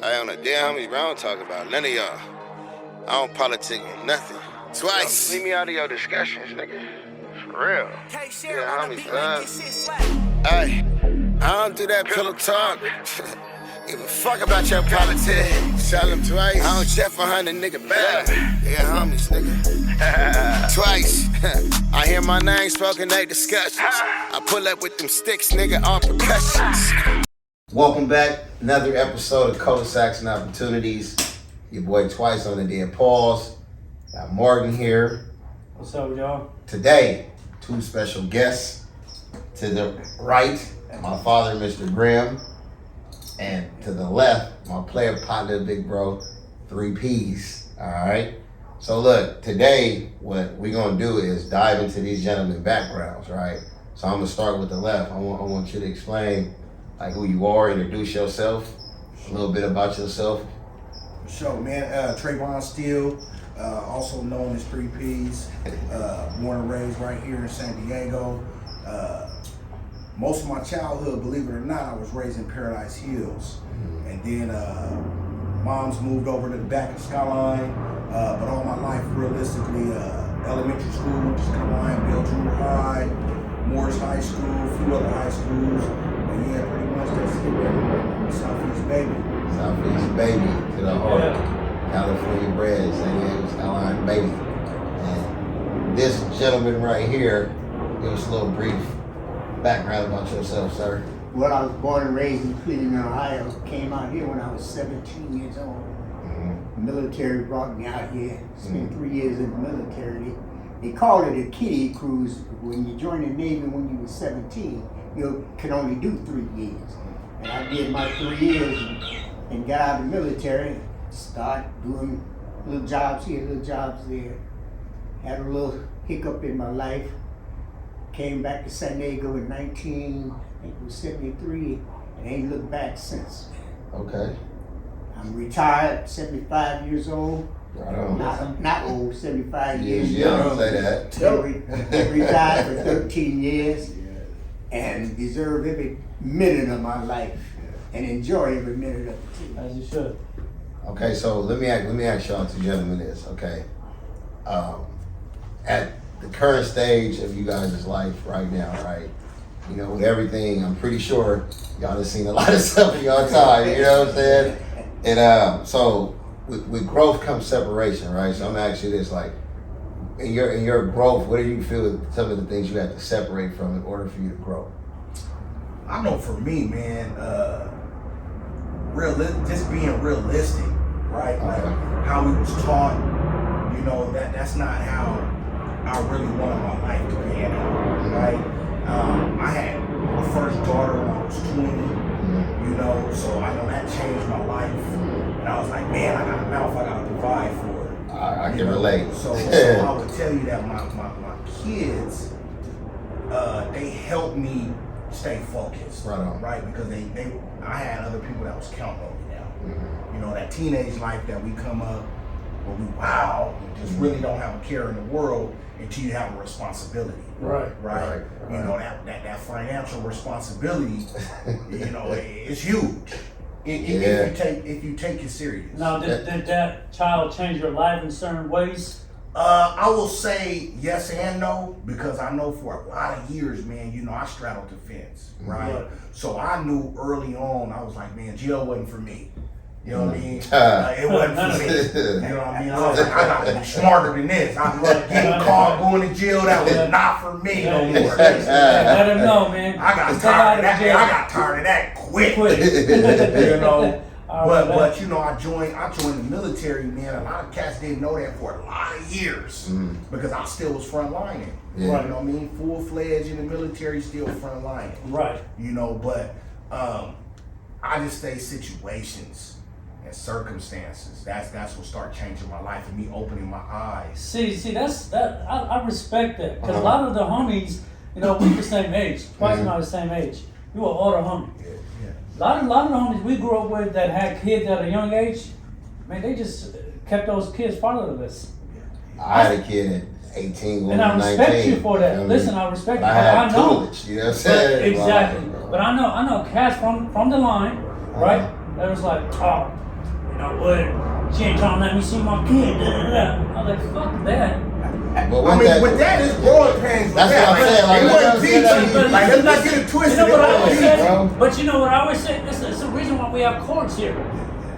I on the damn homies, bro. I don't talk about none of y'all. I don't politic on nothing. Twice. Leave me out of your discussions, nigga. For real. Yeah, homies, hey, I don't do that pillow talk. Give a fuck about your politics. Tell them twice. I don't check for 100 nigga back. Yeah, homies, nigga. Twice. I hear my name spoken, they discussions. I pull up with them sticks, nigga, on percussions. Welcome back. Another episode of Culdesacs and Opportunities. Your boy Twice on the dead pause. Got Morgan here. What's up, y'all? Today, two special guests. To the right, my father, Mr. Graham. And to the left, my player partner, big bro, 3P's. All right. So look, today, what we're gonna do is dive into these gentlemen's backgrounds, right? So I'm gonna start with the left. I want you to explain like who you are, introduce yourself, a little bit about yourself. Sure, man. Trayvon Steele, also known as 3P's, born and raised right here in San Diego. Most of my childhood, believe it or not, I was raised in Paradise Hills. And then mom's moved over to the back of Skyline. But all my life, realistically, elementary school, Skyline, Bill Junior High, Morris High School, a few other high schools. But yeah, pretty much that's it. I'm a Southeast baby. Southeast baby to the heart. Yeah. California bred, San Diego Skyline baby. And this gentleman right here, give us a little brief background about yourself, sir. Well, I was born and raised in Cleveland, Ohio. Came out here when I was 17 years old. The military brought me out here. Spent 3 years in the military. They called it a kiddie cruise. When you join the Navy when you were 17, you could only do 3 years. And I did my 3 years and got out of the military. Started doing little jobs here, little jobs there. Had a little hiccup in my life. Came back to San Diego in 1973 and ain't looked back since. Okay. I'm retired, 75 years old. Right on. Not old, 75 years Yeah, young. don't say that. Retired for 13 years and deserve every minute of my life and enjoy every minute of it too. As you should. Okay, so let me ask y'all two gentlemen this, okay? At the current stage of you guys' life right now, right? You know, with everything, I'm pretty sure y'all have seen a lot of stuff in y'all time, you know what I'm saying? And so with growth comes separation, right? So I'm gonna ask you this, like, in your growth, what do you feel some of the things you have to separate from in order for you to grow? I know for me, man, just being realistic, right? Like how we was taught, you know, that's not how I really wanted my life to pan out, right? I had my first daughter when I was 20, you know, so I know that changed my life. And I was like, man, I got a mouth, I gotta provide for it. I can relate. So I would tell you that my kids, they helped me stay focused, right? Because I had other people that was counting on me now. You know, that teenage life that we come up where we just really don't have a care in the world until you have a responsibility. Right. You know, that financial responsibility, you know, it's huge. If you take it serious. Now, did that child change your life in certain ways? I will say yes and no, because I know for a lot of years, man, you know, I straddled the fence, right? So I knew early on, I was like, man, jail wasn't for me. You know what I mean? It wasn't for me. You know what I mean? I was like, I gotta be smarter than this. I was getting caught going to jail. That was not for me no more. Let him know, man. I got tired of that. I got tired of that quick. You know. But you know, I joined the military, man. A lot of cats didn't know that for a lot of years because I still was front lining. Yeah. You know what I mean? Full fledged in the military, still front lining. Right. You know, but I just say situations and circumstances. That's what started changing my life and me opening my eyes. See, I respect that because a lot of the homies, you know, we the same age. Twice not the same age. You were older homie. A lot of the homies we grew up with that had kids at a young age, man, they just kept those kids fatherless. I had a kid at 18, and I respect you for that. Listen, I respect you. I know. Tutelage, you know what I'm saying? Exactly. But I know cats from the line, right? That was like, oh, know what? She ain't trying to let me see my kid. Da, da, da. I was like, fuck that. But with that, it's growing pains. That's what I'm saying. Like, let's not get it twisted. You know what I always say? But you know what I always say? It's the reason why we have courts here.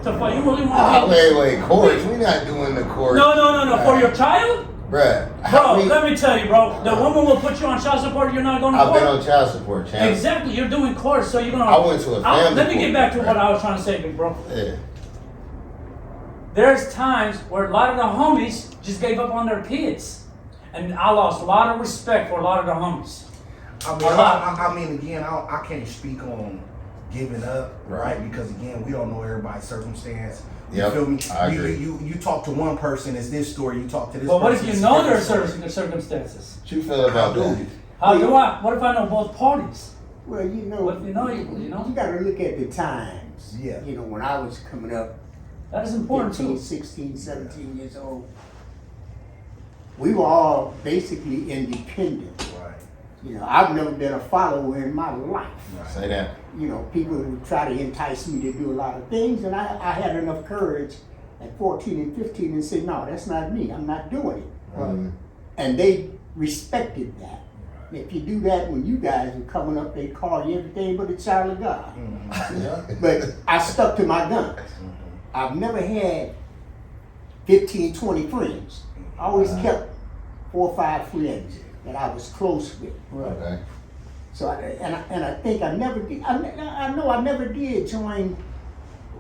So for you really want to wait, courts? We're not doing the courts. No. For your child? Bruh. Bro, let me tell you, bro. The woman will put you on child support. You're not going to court. I've been on child support, champ. Exactly. You're doing court, so you're going to... I went to a family Let me get back to court, what I was trying to say, big bro. Yeah. There's times where a lot of the homies just gave up on their kids. And I lost a lot of respect for a lot of the homies. I mean, again, I can't speak on giving up, right? Because again, we don't know everybody's circumstance. You feel me? I agree. You talk to one person, it's this story. You talk to this. But what person, if you know their circumstances? What you feel about that? How do I? What if I know both parties? Well, you know, What if you know? you got to look at the times. Yeah. You know, when I was coming up, That is important 15, too. 16, 17 years old, we were all basically independent. Right. You know, I've never been a follower in my life. Say that. You know, people would try to entice me to do a lot of things, and I had enough courage at 14 and 15 and say, no, that's not me. I'm not doing it. And they respected that. And if you do that when you guys were coming up, they call you everything but a child of God. But I stuck to my guns. I've never had 15, 20 friends. I always kept 4 or 5 friends that I was close with. Okay. So I think I never did. I know I never did join.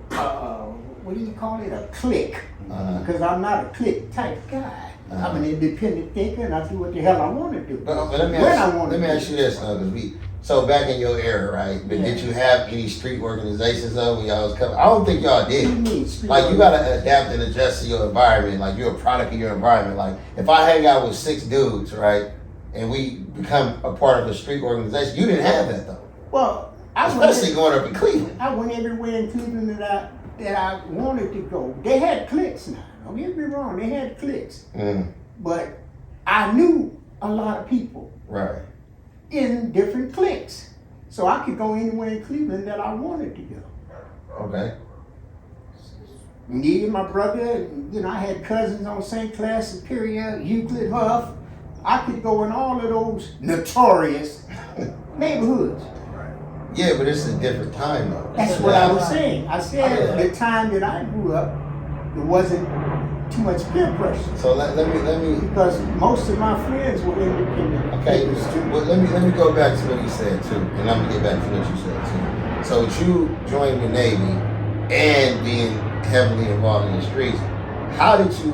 What do you call it? A clique. Because I'm not a clique type guy. I'm an independent thinker, and I do what the hell I want to do. But let me ask you this, because so back in your era, right? But did you have any street organizations though when y'all was coming? I don't think y'all did. What do you mean, street Like you gotta adapt and adjust to your environment. Like you're a product of your environment. Like if I hang out with 6 dudes, right, and we become a part of a street organization, you didn't have that though. Well, especially going up in Cleveland. I went everywhere in Cleveland that I wanted to go. They had cliques now. Don't get me wrong, they had cliques. But I knew a lot of people. Right. In different cliques. So I could go anywhere in Cleveland that I wanted to go. Okay. Me and my brother, you know, I had cousins on St. Clair, Superior, Euclid, Huff. I could go in all of those notorious neighborhoods. Yeah, but it's a different time though. That's what I was saying. I said the time that I grew up, there wasn't too much peer pressure. So let me because most of my friends were independent. Okay, well, let me go back to what you said too, and I'm gonna get back to what you said too. So with you joining the Navy and being heavily involved in the streets, how did you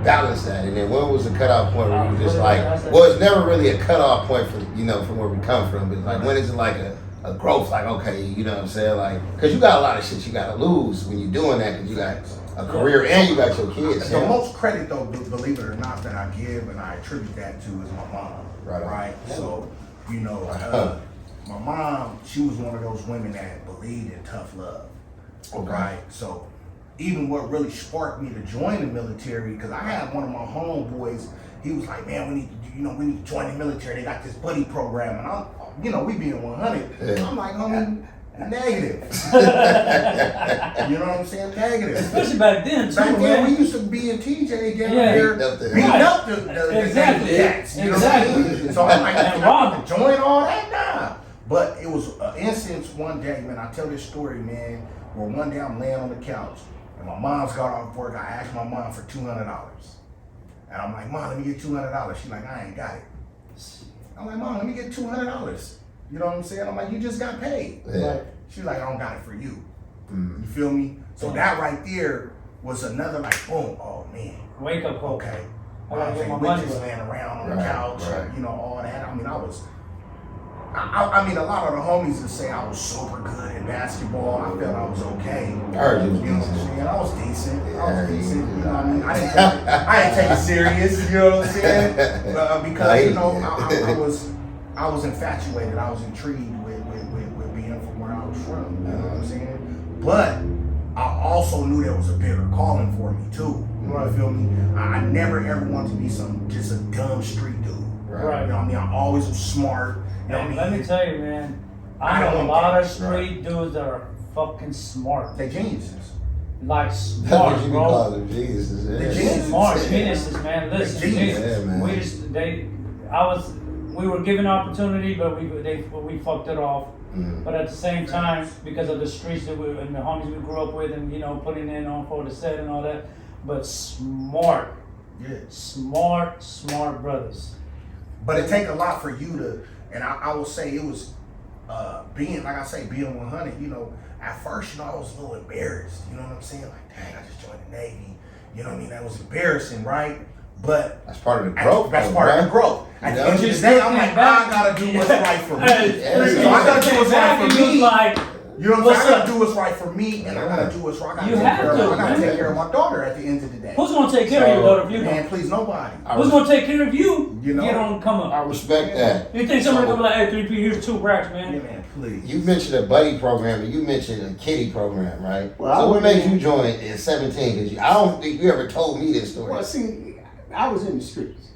balance that? And then when was the cutoff point where you were just like, well, it's never really a cutoff point for from where we come from, but like when is it like a growth? Like okay, you know what I'm saying? Like because you got a lot of shit you got to lose when you're doing that because you got a career and you got your kids. The most credit though, believe it or not, that I give and I attribute that to is my mom. Right. So, my mom, she was one of those women that believed in tough love. Okay. Right. So, even what really sparked me to join the military, because I had one of my homeboys. He was like, "Man, we need to join the military. They got this buddy program," and I'm, we being 100. Yeah. I'm like, homie. Negative. You know what I'm saying? Negative. Especially back then, too. Back then, we used to be in TJ getting here, beating up the exactly. cats. You know what I mean? So I'm like, I join all that? Nah. But it was an instance one day, man. I tell this story, man, where one day I'm laying on the couch and my mom's got off work. I asked my mom for $200. And I'm like, Mom, let me get $200. She's like, I ain't got it. I'm like, Mom, let me get $200. You know what I'm saying? I'm like, you just got paid. Yeah. She's like, I don't got it for you. You feel me? So that right there was another like, boom, oh man. Wake up call. Okay. I gotta get my We money just back. laying around on the couch, all that. I mean, I mean, a lot of the homies would say I was super good in basketball. I felt I was okay. I heard you was know what I'm decent. saying? I was decent. You know what I mean? I didn't take it serious, you know what I'm saying? Because, I was infatuated. I was intrigued with being from where I was from. You know what I'm saying? But I also knew there was a bigger calling for me too. You feel me? I never ever wanted to be just a dumb street dude. Right. You know what I mean? I always was smart. You know what I mean? Let me tell you, man. I know a lot of street dudes that are fucking smart. They geniuses. like That's smart, what you bro. call them geniuses. The Yeah. geniuses. Smart geniuses, man. Listen, genius. Yeah, man. we were given opportunity, but we fucked it off. Mm. But at the same time, because of the streets that and the homies we grew up with, and putting in on for the set and all that, but smart, smart brothers. But it take a lot for you to, and I will say it was being 100. At first, I was a little embarrassed. You know what I'm saying? Like, dang, I just joined the Navy. You know what I mean? That was embarrassing, right? But That's part of the growth. That's part of the growth. At the end of the Just day, I'm looking like, back- I gotta do what's right for me. Yeah. So I gotta do what's right for me. Like, You know what I'm what's saying? I up? gotta do what's right for me, and I gotta do what's right. I gotta You take have care of- to, I gotta man. take care of my daughter at the end of the day. Who's gonna take care of your daughter if you Man, don't? please, nobody. Who's gonna take care of you? You know? if you don't come I up. respect that. You think somebody gonna be like, hey, 3P, here's 2 racks, man? Yeah, man, please. You mentioned a buddy program and you mentioned a kiddie program, right? Well, so I what went made in- you join at 17? Because I don't think you ever told me this story. Well, see, I was in the streets.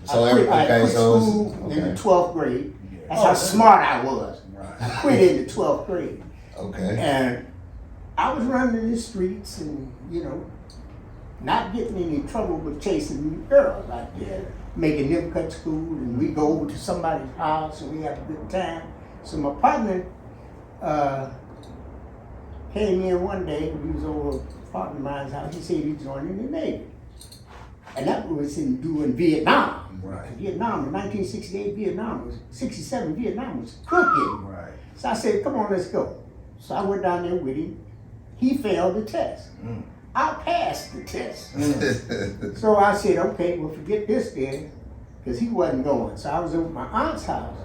So I quit okay, so it's- school in the okay. 12th grade. That's Oh, how smart I was. Right. I quit in the 12th grade. Okay. And I was running in the streets and, not getting in any trouble but chasing girls out there, making them cut school, and we go over to somebody's house and we have a good time. So my partner came in one day, he was over a partner of mine's house, he said he's joining the Navy. And that was during Vietnam. Right. Vietnam, in 1968, 67, Vietnam was cooking. Right. So I said, come on, let's go. So I went down there with him. He failed the test. I passed the test. So I said, okay, well, forget this then, because he wasn't going. So I was over at my aunt's house.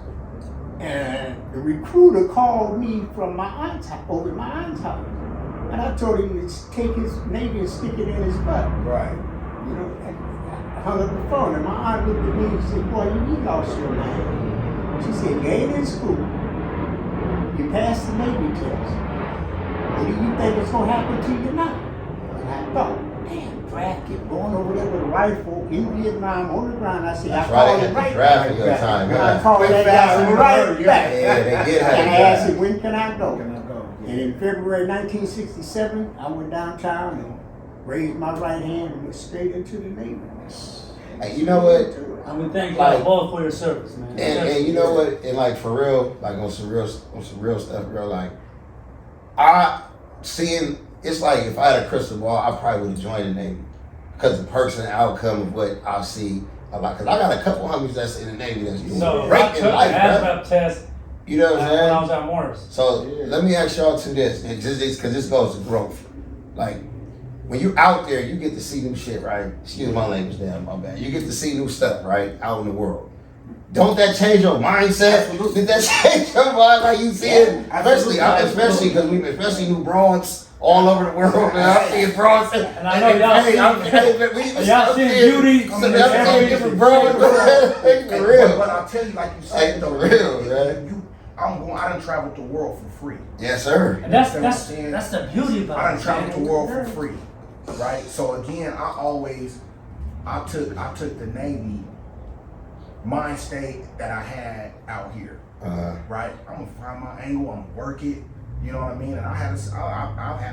And the recruiter called me from my aunt's house, over at my aunt's house. And I told him to take his Navy and stick it in his butt. Right. And I hung up the phone, and my aunt looked at me and said, boy, you lost your mind. She said, you ain't in school. You passed the Navy test. What do you think is going to happen to you now? And I thought, damn, drafted, going over there with a rifle in Vietnam on the ground. I said, That's I called right, him right drafting back. your time. I Yeah. called that guy right back. Yeah, they get how And you I asked drive. him, when can I go? Can I go? And in February 1967, I went downtown and raised my right hand and went straight into the Navy. Hey, you know what? And we thank Like- y'all both for your service, man. And you know what? And like for real, like on some real stuff, bro. Like it's like if I had a crystal ball, I probably would have joined the Navy because the person outcome of what I see a lot. Because I got a couple homies that's in the Navy that's doing So great I in took life, the bro. ASVAB test You know what when I'm I saying? was at Morris. So let me ask y'all to this, because this goes to growth. Like when you out there, you get to see new shit, right? Excuse my language, damn, my bad. You get to see new stuff, right, out in the world. Don't that change your mindset? Did that change your mind? Like you see it, especially because new bronze all over the world now. I'm seeing bronze, And I know y'all seen beauty. Y'all seeing different bronze. For real. But I'll tell you, like you Like, said, for though, real, man. I done traveled the world for free. Yes, sir. And that's the beauty about I it. done traveled the man. world for free, right? So again, I took the Navy mind state that I had out here, right? I'm gonna find my angle. I'm gonna work it. You know what I mean? And I've had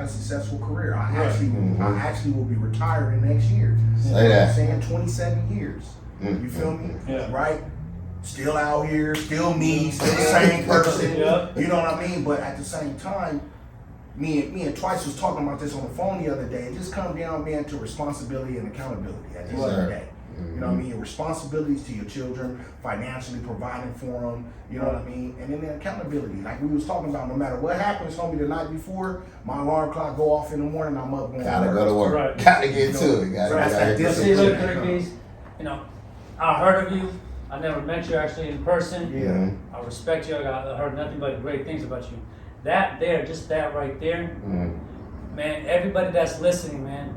a successful career. I actually will be retiring next year. Say You know what that. I'm saying 27 years. You feel me? Yeah. Right? Still out here, still me, still the same person. Yeah. You know what I mean? But at the same time, me and Twice was talking about this on the phone the other day. It just comes down, man, to responsibility and accountability at the end of the day. You know what I mean? Your responsibilities to your children, financially providing for them, you know what I mean? And then the accountability, like we was talking about, no matter what happens, homie, the night before, my alarm clock go off in the morning, I'm up going Gotta to go to work. Right. Gotta get to it. That's that But see, look, discipline. 3Ps, I heard of you. I never met you actually in person. Yeah. I respect you. I heard nothing but great things about you. That there, just that right there, man, everybody that's listening, man,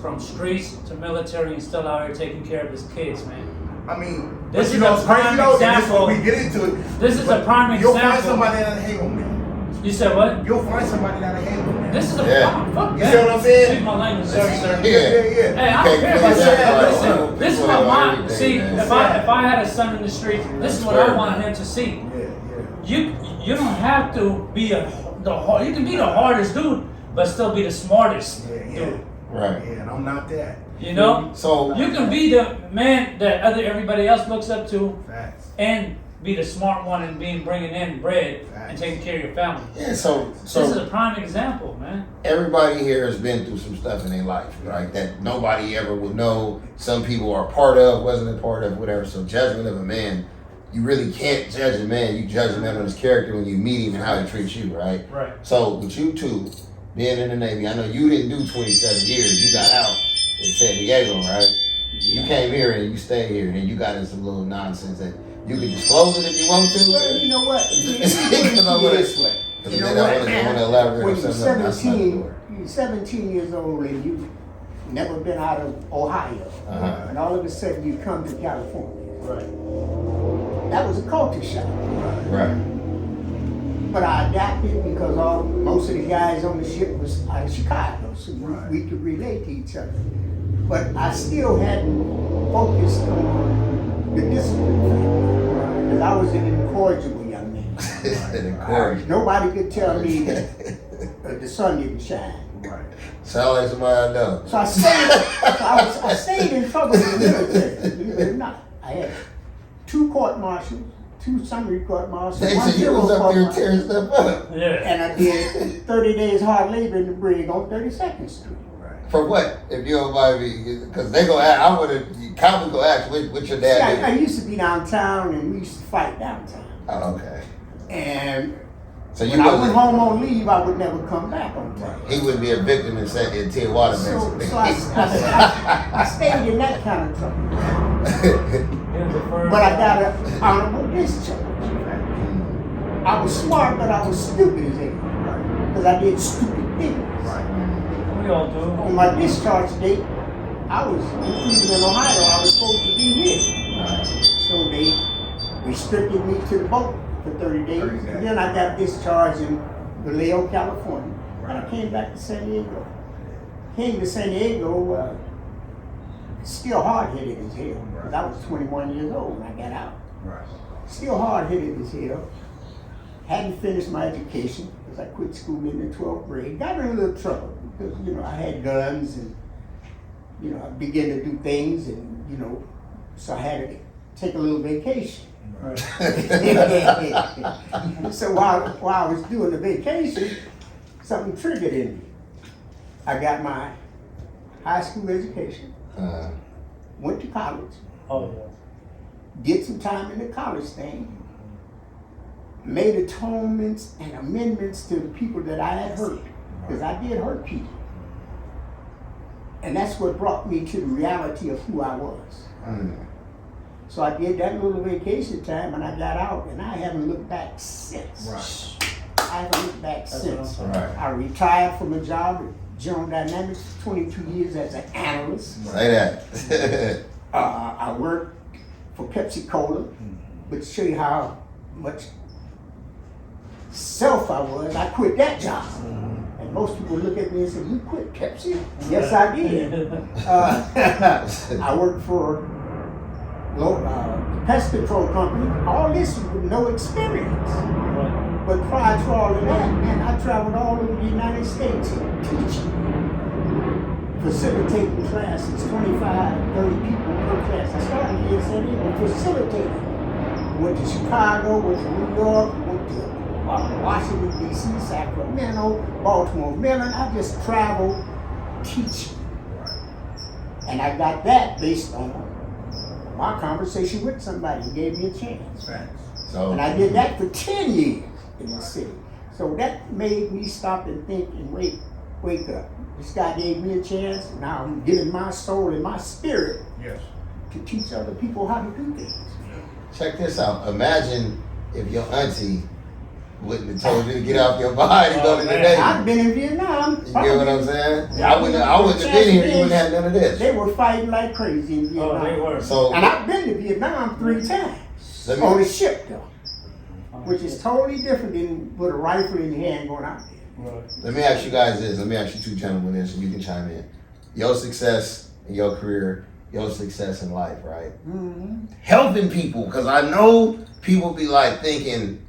from streets to military and still out here taking care of his kids, man. I mean, This but is know, a it's crazy prime though, and this example. when we get into it. This is but a prime You'll find example. somebody that'll hate on me. You said what? You'll find somebody that'll hate on me. This is a Yeah. fuck You that. see what I'm saying? Excuse my language, sir. Yeah. Hey, I Okay, don't care about please, that. yeah, Listen, right. this is People what have my everything, see. man. If I had a son in the streets, this is what I wanted him to see. Yeah. You don't have to be you can be the hardest dude, but still be the smartest Yeah. dude. Right. Yeah, and I'm not that. You know? So You can be the man that everybody else looks up to Facts. and be the smart one and bringing in bread and taking care of your family. yeah, so This is a prime example, man. everybody here has been through some stuff in their life, right? That nobody ever would know. Some people are part of, wasn't a part of, whatever. So judgment of a man, you really can't judge a man. You judge a man on his character when you meet him and how he treats you, right? Right. So with you two being in the Navy, I know you didn't do 27 years. You got out in San Diego, right? You came here and you stayed here and you got in some little nonsense that you can disclose it if you want to. Well, you know what? Because Put it this way. You know I what? want to elaborate When on you're something else. 17 years old and you've never been out of Ohio, and all of a sudden you come to California. Right. That was a culture shock. Right. But I adapted because most of the guys on the ship was out of Chicago, so we could relate to each other. But I still hadn't focused on the discipline factor, because I was an incorrigible young man. Nobody could tell me that the sun didn't shine. Right. Sound like somebody I know. So I stayed in trouble in the military, believe it or not. I had 2 court-martials, 2 summary court-martials, They 1 said you zero was up there court-martial. tearing stuff up. Yeah. And I did 30 days hard labor in the brig on 32nd Street. For what? If you don't mind me, because they gonna ask, I would have, Calvin gonna ask what your See, dad I did. used to be downtown and we used to fight downtown. Oh, okay. And So you when I went wasn't, home on leave, I would never come back on time. he would be a victim in Tijuana, So basically. I stayed in that kind of trouble. But I got an honorable discharge. I was smart, but I was stupid as hell. Because I did stupid things. We all do. On my discharge date, I was in Cleveland, Ohio. I was supposed to be here. So they restricted me to the boat for 30 days. And then I got discharged in Vallejo, California. And I came back to San Diego. Came to San Diego, still hard-headed as hell. Because I was 21 years old when I got out. Still hard-headed as hell. Hadn't finished my education because I quit school in the 12th grade. Got in a little trouble because, I had guns and, I began to do things and, so I had to take a little vacation. Right. So while I was doing the vacation, something triggered in me. I got my high school education, went to college, Oh, yeah. did some time in the college thing, made atonements and amendments to the people that I had hurt, because I did hurt people. And that's what brought me to the reality of who I was. So I did that little vacation time and I got out and I haven't looked back since. I haven't looked back since. I retired from a job at General Dynamics for 22 years as an analyst. Say that. I worked for Pepsi Cola, but to show you how much self I was, I quit that job. And most people look at me and say, "You quit Pepsi?" Yes, I did. I worked for the pest control company. All this with no experience. But prior to all of that, man, I traveled all over the United States teaching, facilitating classes, 25, 30 people per class. I started here in San Diego facilitating. Went to Chicago, went to New York, went to Washington, D.C., Sacramento, Baltimore, Maryland. I just traveled teaching. And I got that based on my conversation with somebody who gave me a chance. So, And I did that for 10 years in the city. So that made me stop and think and wake up. This guy gave me a chance. Now I'm giving my soul and my spirit to teach other people how to do things. check this out. Imagine if your auntie wouldn't have told you to get off your body and go to the Navy. I've been in Vietnam. You get what I'm saying? I wouldn't have been here. You wouldn't have none of this. They were fighting like crazy in Vietnam. Oh, they were. So, And I've been to Vietnam 3 times. let me- On a ship though. Which is totally different than with a rifle in your hand going out there. Let me ask you guys this. Let me ask you two gentlemen this, and you can chime in. Your success in your career, your success in life, right? Helping people, because I know people be like thinking,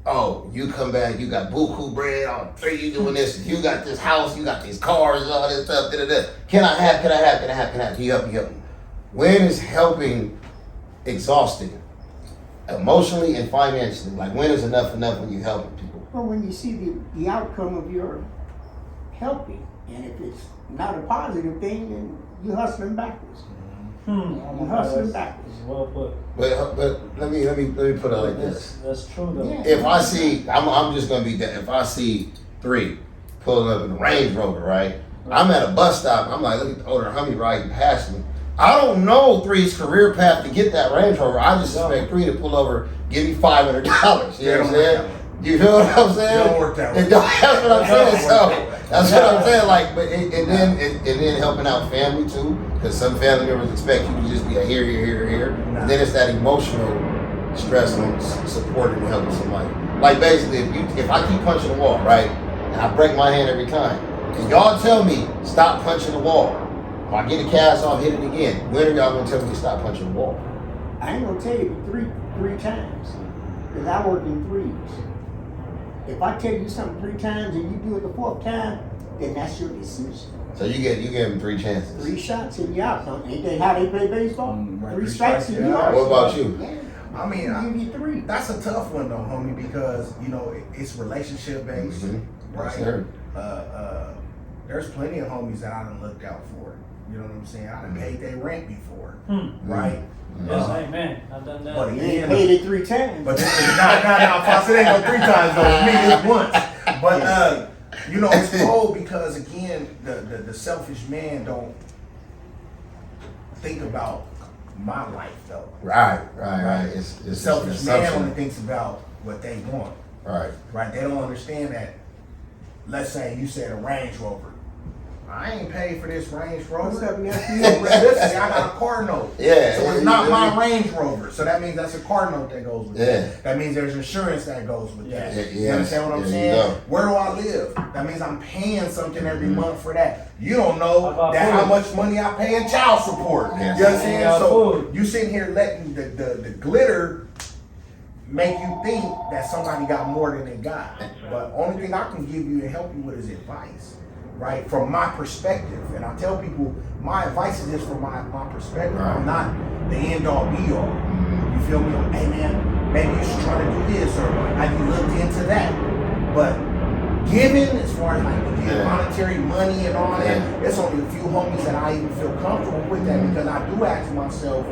oh, you come back, you got buku bread, all three, you doing this, you got this house, you got these cars, all this stuff, da-da-da. Can I have? Can you help me? When is helping exhausting? Emotionally and financially? Like, when is enough when you helping people? Well, when you see the outcome of your helping, and if it's not a positive thing, then you're hustling backwards. You're hustling backwards. Well put. But let me put it like this. That's true though. Yeah. If I see, I'm just gonna be that. If I see 3 pulling up in a Range Rover, right? I'm at a bus stop. I'm like, look at the older Humvee riding past me. I don't know 3's career path to get that Range Rover. I just expect 3 to pull over, give me $500. You know what I'm saying? You feel what I'm saying? It don't work that way. That's what I'm saying. So that's what I'm saying. Like, but and then helping out family too, because some family members expect you to just be a here. And then it's that emotional stress on supporting and helping somebody. Like basically, if I keep punching the wall, right, and I break my hand every time, and y'all tell me stop punching the wall, if I get a cast off, hit it again. When are y'all gonna tell me to stop punching the wall? I ain't gonna tell you three times, because I work in threes. If I tell you something 3 times and you do it the 4th time, then that's your decision. So you give them 3 chances. 3 shots and you out. Ain't that how they play baseball? Right, 3 strikes and you yeah. out. What about you? Yeah. I mean, Give you 3. that's a tough one though, homie, because you know it's relationship based, right? Yes, sir. There's plenty of homies that I done looked out for. You know what I'm saying? I done paid their rent before, Hmm. right? Yes, amen. I've done that. But You again, ain't paid it 3 times. But this is not Fox. It ain't no 3 times though. With me, it's once. But you know, it's cold because again, the selfish man don't think about my life though. Right. It's The selfish an man assumption. only thinks about what they want. Right. Right? They don't understand that. Let's say you said a Range Rover. I ain't paid for this Range Rover. What's up, nephew? So listen, I got a car note. Yeah. So it's not my Range Rover. So that means that's a car note that goes with Yeah. that. That means there's insurance that goes with that. Yeah, You understand what I'm there you saying? go. Where do I live? That means I'm paying something every month for that. You don't know How about that how food? much money I pay in child support. Yes. You understand? How about So food? you sitting here letting the glitter make you think that somebody got more than they got. But only thing I can give you and help you with is advice, right? From my perspective. And I tell people my advice is just from my perspective. Right. I'm not the end all be all. You feel me? Hey man, maybe you should try to do this or have you looked into that. But giving, as far as like monetary money and all that, there's only a few homies that I even feel comfortable with that because I do ask myself,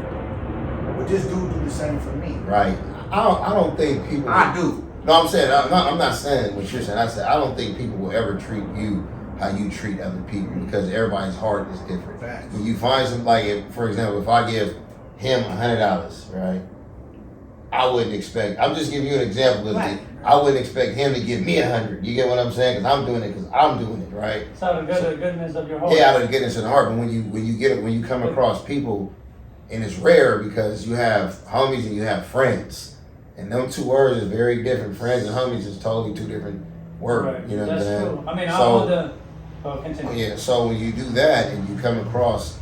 would this dude do the same for me? Right. I don't think people. I do. No, I'm saying I'm not saying what you're saying. I said I don't think people will ever treat you how you treat other people because everybody's heart is different. Facts. When you find some for example, if I give him $100, right? I wouldn't expect. I'm just giving you an example. Right. I wouldn't expect him to give me 100. You get what I'm saying? Because I'm doing it because I'm doing it, right? It's out of the goodness of your heart. Yeah, out of the goodness of the heart. But when you come across people, and it's rare because you have homies and you have friends. And them 2 words is very different. Friends and homies is totally 2 different words. Right. You know what I'm That's saying? true. I mean, continue. Yeah, so when you do that and you come across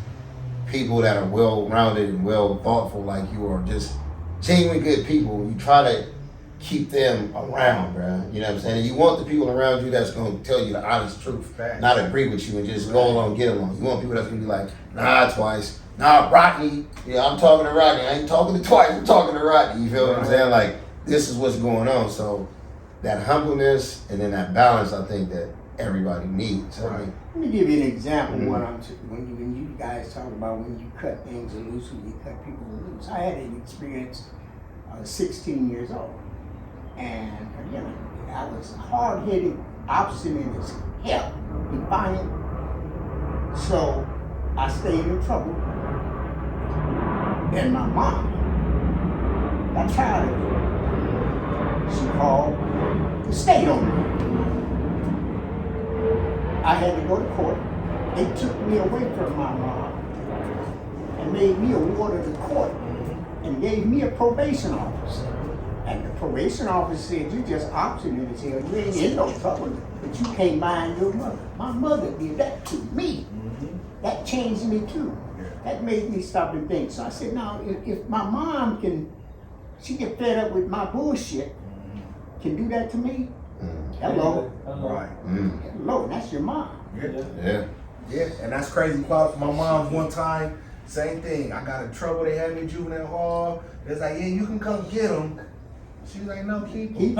people that are well-rounded and well-thoughtful like you are, just genuinely good people, you try to keep them around, bro. You know what I'm saying? And you want the people around you that's going to tell you the honest truth, not agree with you and just go along, get along. You want people that's going to be like, nah, Twice. Nah, Rodney. Yeah, I'm talking to Rodney. I ain't talking to Twice. I'm talking to Rodney. You feel what I'm saying? Like, this is what's going on. So, that humbleness and then that balance, I think that everybody needs. I mean, Let me give you an example. When you guys talk about when you cut things loose, when you cut people loose. I had an experience. I was 16 years old, and again, I was hard-headed, obstinate as hell, defiant. So I stayed in trouble, and my mom got tired of it. She called the state on me. I had to go to court. They took me away from my mom and made me a ward of the court and gave me a probation officer. And the probation officer said, "You just obstinate as hell. You ain't in no trouble, but you can't mind your mother." My mother did that to me. That changed me too. That made me stop and think. So I said, now, if my mom she get fed up with my bullshit, can do that to me? Hello. Right. Hello, that's your mom. Yeah. Yeah, and that's crazy. My mom's one time, same thing. I got in trouble. They had me in juvenile hall. It's like, yeah, you can come get them. She was like, no, keep them. And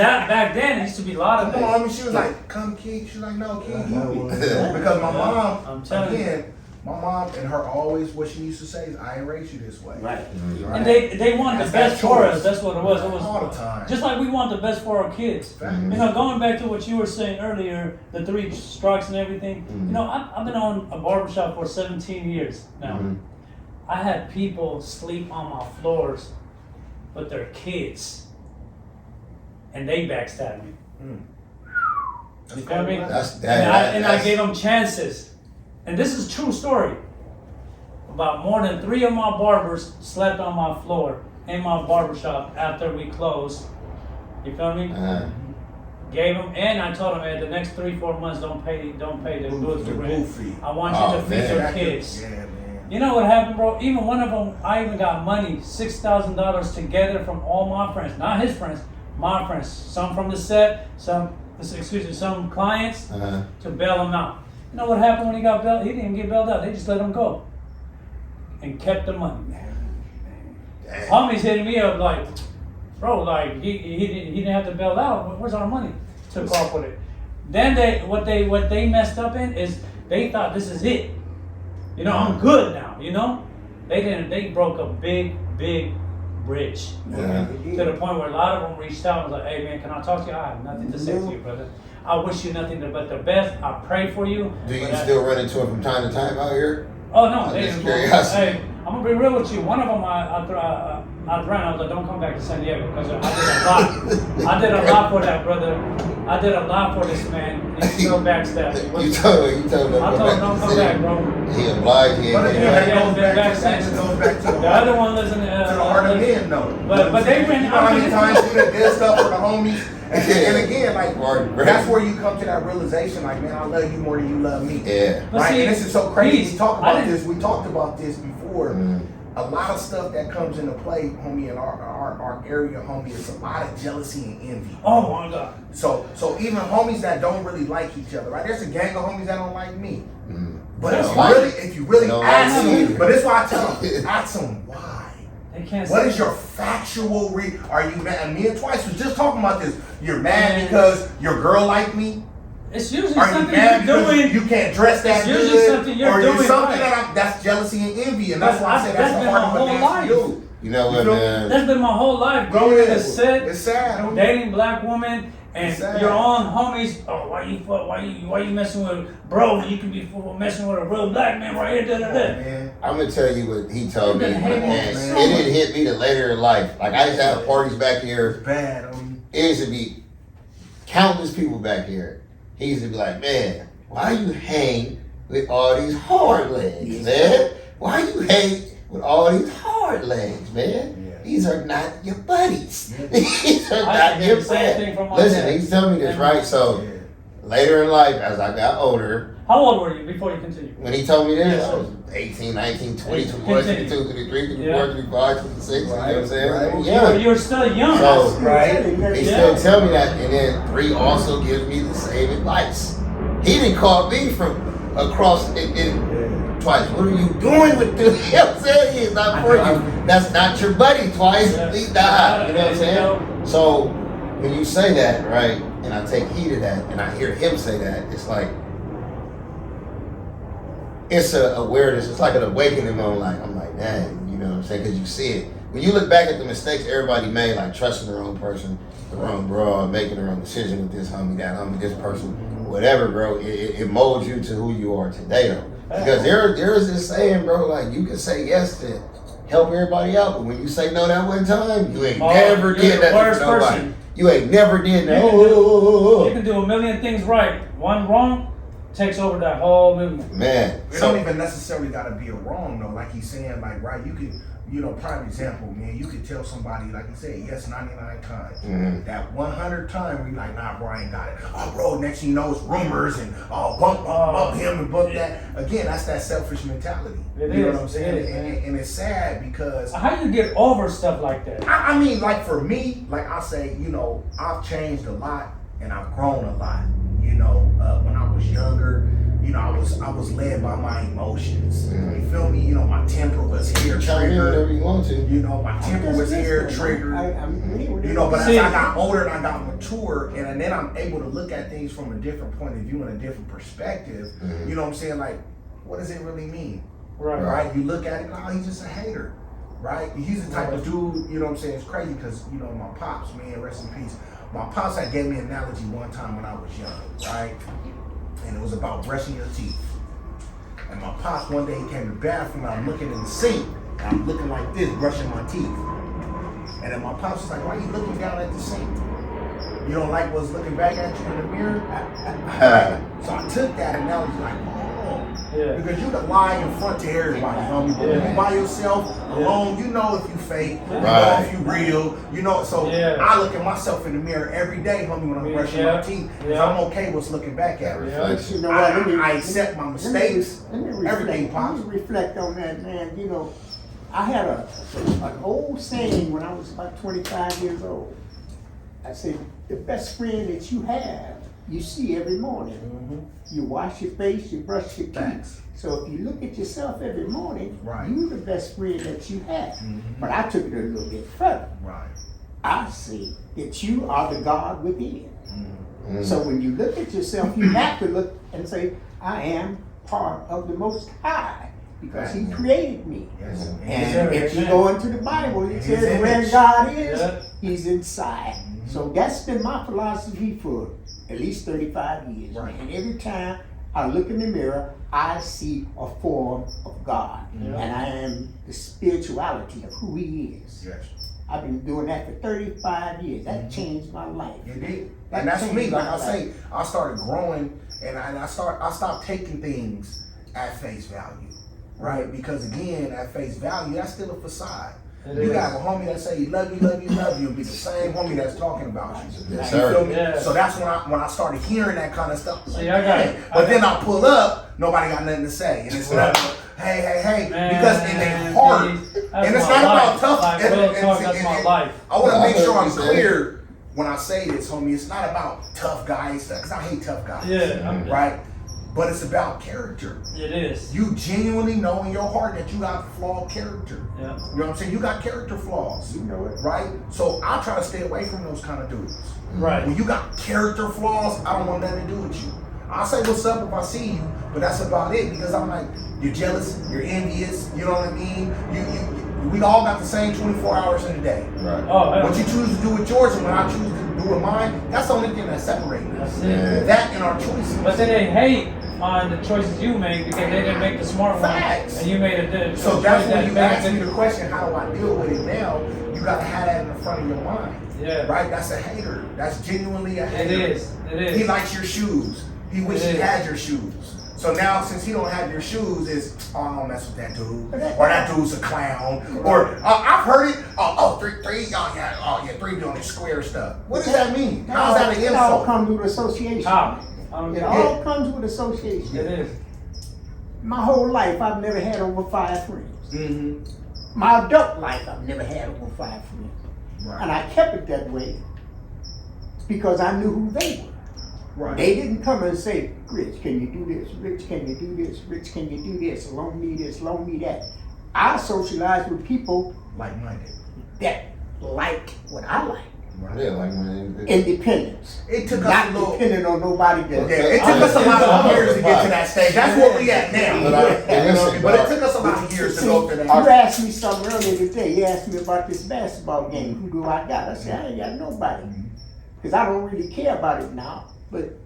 that back then it used to be a lot of No, I mean, she was like, come keep. She was like, no, keep them. Because my mom, I'm telling you. my mom and her always, what she used to say is, I ain't raised you this way. Right. And they want the best for us. That's what it was. It was all the time. just like we want the best for our kids. You know, going back to what you were saying earlier, the 3 strikes and everything. You know, I've been on a barbershop for 17 years now. I had people sleep on my floors with their kids, and they backstabbed me. You feel me? I gave them chances. And this is a true story. About more than 3 of my barbers slept on my floor in my barbershop after we closed. You feel me? Gave them, and I told them, hey, the next 3-4 months don't pay the goods to rent. I want you to feed your kids. Yeah, man. You know what happened, bro? Even one of them, I even got money, $6,000 together from all my friends, not his friends, my friends. Some from the set, some clients to bail him out. You know what happened when he got bailed? He didn't get bailed out. They just let him go and kept the money. Homies hitting me up like, bro, like he didn't have to bail out. Where's our money? Took off with it. Then what they messed up in is they thought this is it. You know, I'm good now. You know, they broke a big bridge to the point where a lot of them reached out and was like, hey man, can I talk to you? I have nothing to say to you, brother. I wish you nothing but the best. I pray for you. Do you still run into him from time to time out here? Oh no, they just didn't. curiosity. Hey, I'm gonna be real with you. One of them, I ran. I was like, don't come back to San Diego because I did a lot. I did a lot for that brother. I did a lot for this man. He's still backstabbing. You told him. I told him don't come back, bro. He obliged. He It goes back to the other one lives in to the heart of men, though. But they went. You know how many times we done did stuff for the homies? And again, like, that's where you come to that realization, like, man, I love you more than you love me. Yeah. Right? See, and this is so crazy. We talked I about this before. A lot of stuff that comes into play, homie, in our area, homie, is a lot of jealousy and envy. Oh my God. So even homies that don't really like each other, right? There's a gang of homies that don't like me. But if you really ask them, but that's why I tell them, ask them why. What is your factual are you mad? Me and Twice was just talking about this. You're mad because your girl liked me? It's usually Are you something mad you're because doing. you can't dress that It's usually good? something you're or doing it's something right. that's jealousy and envy, and that's why I said That's that's the been heart my of a whole man's life. you. You know what, man? That's been my whole life, Bro, going to the set, it's sad, homie. dating black women, and your own homies. Oh, why you messing with bro? You can be messing with a real black man right here. Man. I'm gonna tell you what he told me, It didn't hit me till later in life. Like I used to have parties back here. It's bad, homie. It used to be countless people back here. He used to be like, man, why you hang with all these hard legs, man? Why you hang with all these hard legs, man? These are not your buddies. These are not your friends. Listen, he's telling me this, right? So later in life, as I got older. How old were you before you continued? When he told me this, I was 18, 19, 20, 21, 22, 23, 24, 25, 26, you know what I'm saying? Yeah. You were still young. So, he still tell me that, and then 3 also gives me the same advice. He didn't call me from across Twice. What are you doing with this? You know what I'm saying? He's not for you. That's not your buddy, Twice. Please die. You know what I'm saying? So, when you say that, right, and I take heed of that, and I hear him say that, it's like, it's a awareness. It's like an awakening on, like, I'm like, dang, you know what I'm saying? Because you see it. When you look back at the mistakes everybody made, like trusting the wrong person, the wrong broad, making the wrong decision with this homie, that homie, this person, whatever, bro, it molds you to who you are today, though. Because there is this saying, bro, like, you can say yes to help everybody out, but when you say no that one time, you ain't never did that for nobody. You ain't never did that. You can do a million things right. One wrong takes over that whole movement. Man. It don't even necessarily gotta be a wrong though. Like he's saying, like, right, you can prime example, man, you could tell somebody, like you said, yes 99 times. That 100 time where you're like, nah, bro, I ain't got it. Oh, bro, next thing you know, it's rumors and bump him and bump that. Again, that's that selfish mentality. You know what I'm saying? And it's sad because... How you get over stuff like that? I mean, like for me, like I say, I've changed a lot and I've grown a lot. When I was younger, I was led by my emotions. You feel me? My temper was here triggered. My temper was here triggered. But as I got older and I got mature, and then I'm able to look at things from a different point of view and a different perspective. You know what I'm saying? Like, what does it really mean? Right? You look at it, oh, he's just a hater. Right? He's the type of dude, you know what I'm saying? It's crazy because, my pops, man, rest in peace. My pops had gave me an analogy one time when I was young, right? And it was about brushing your teeth. And my pops, one day he came to the bathroom and I'm looking in the sink. And I'm looking like this, brushing my teeth. And then my pops was like, why are you looking down at the sink? You don't like what's looking back at you in the mirror? So I took that analogy like, because you can lie in front to everybody, homie. But when you by yourself, alone, you know if you fake, you know if you real, So I look at myself in the mirror every day, homie, when I'm brushing my teeth. Because I'm okay with looking back at it. I accept my mistakes, everything pops. Let me reflect on that, man. I had an old saying when I was about 25 years old. I said, the best friend that you have, you see every morning. You wash your face, you brush your teeth. So if you look at yourself every morning, you're the best friend that you have. But I took it a little bit further. I see that you are the God within. So when you look at yourself, you have to look and say, I am part of the Most High. Because He created me. And if you go into the Bible, it says where God is, He's inside. So that's been my philosophy for at least 35 years. And every time I look in the mirror, I see a form of God. And I am the spirituality of who He is. I've been doing that for 35 years. That changed my life. It did. And that's me. Like I say, I started growing and I stopped taking things at face value. Right? Because again, at face value, that's still a facade. You got a homie that say, love you, and be the same homie that's talking about you. Yes, You sir. feel me? Yeah. So that's when I started hearing that kind of stuff. See, I got it. But then I pull up, nobody got nothing to say. And it's like, hey, Man, because in their heart, and it's not about tough. That's my life. I want to make sure I'm clear when I say this, homie. It's not about tough guys, because I hate tough guys. Right? But it's about character. It is. You genuinely know in your heart that you got flawed character. Yeah. You know what I'm saying? You got character flaws. You know it. Right? So I try to stay away from those kind of dudes. Right. When you got character flaws, I don't want nothing to do with you. I'll say what's up if I see you, but that's about it, because I'm like, you're jealous, you're envious, you know what I mean? We all got the same 24 hours in a day. Right. What you choose to do with yours and what I choose to do with mine, that's the only thing that separates us. That and our choices. But then they hate on the choices you make because they didn't make the smart one, and you made a So that's when you ask me the question, how do I deal with it now? You gotta have that in the front of your mind. Right? That's a hater. That's genuinely a hater. It is. He likes your shoes. He wishes he had your shoes. So now, since he don't have your shoes, it's, oh, I don't mess with that dude, or that dude's a clown, or I've heard it. Three, three doing this square stuff. What does that mean? How's that an insult? It all comes with association. It all comes with association. It is. My whole life, I've never had over 5 friends. My adult life, I've never had over 5 friends. And I kept it that way because I knew who they were. They didn't come and say, Rich, can you do this? Rich, can you do this? Rich, can you do this? Loan me this, loan me that. I socialized with people like-minded that liked what I like. Independence. It took us not a little, depending on nobody. It took us a lot of years to get to that stage. That's what we at now. But it took us a lot of years to go to that. You asked me something earlier today. You asked me about this basketball game. Who do I got? I said, I ain't got nobody. Because I don't really care about it now. But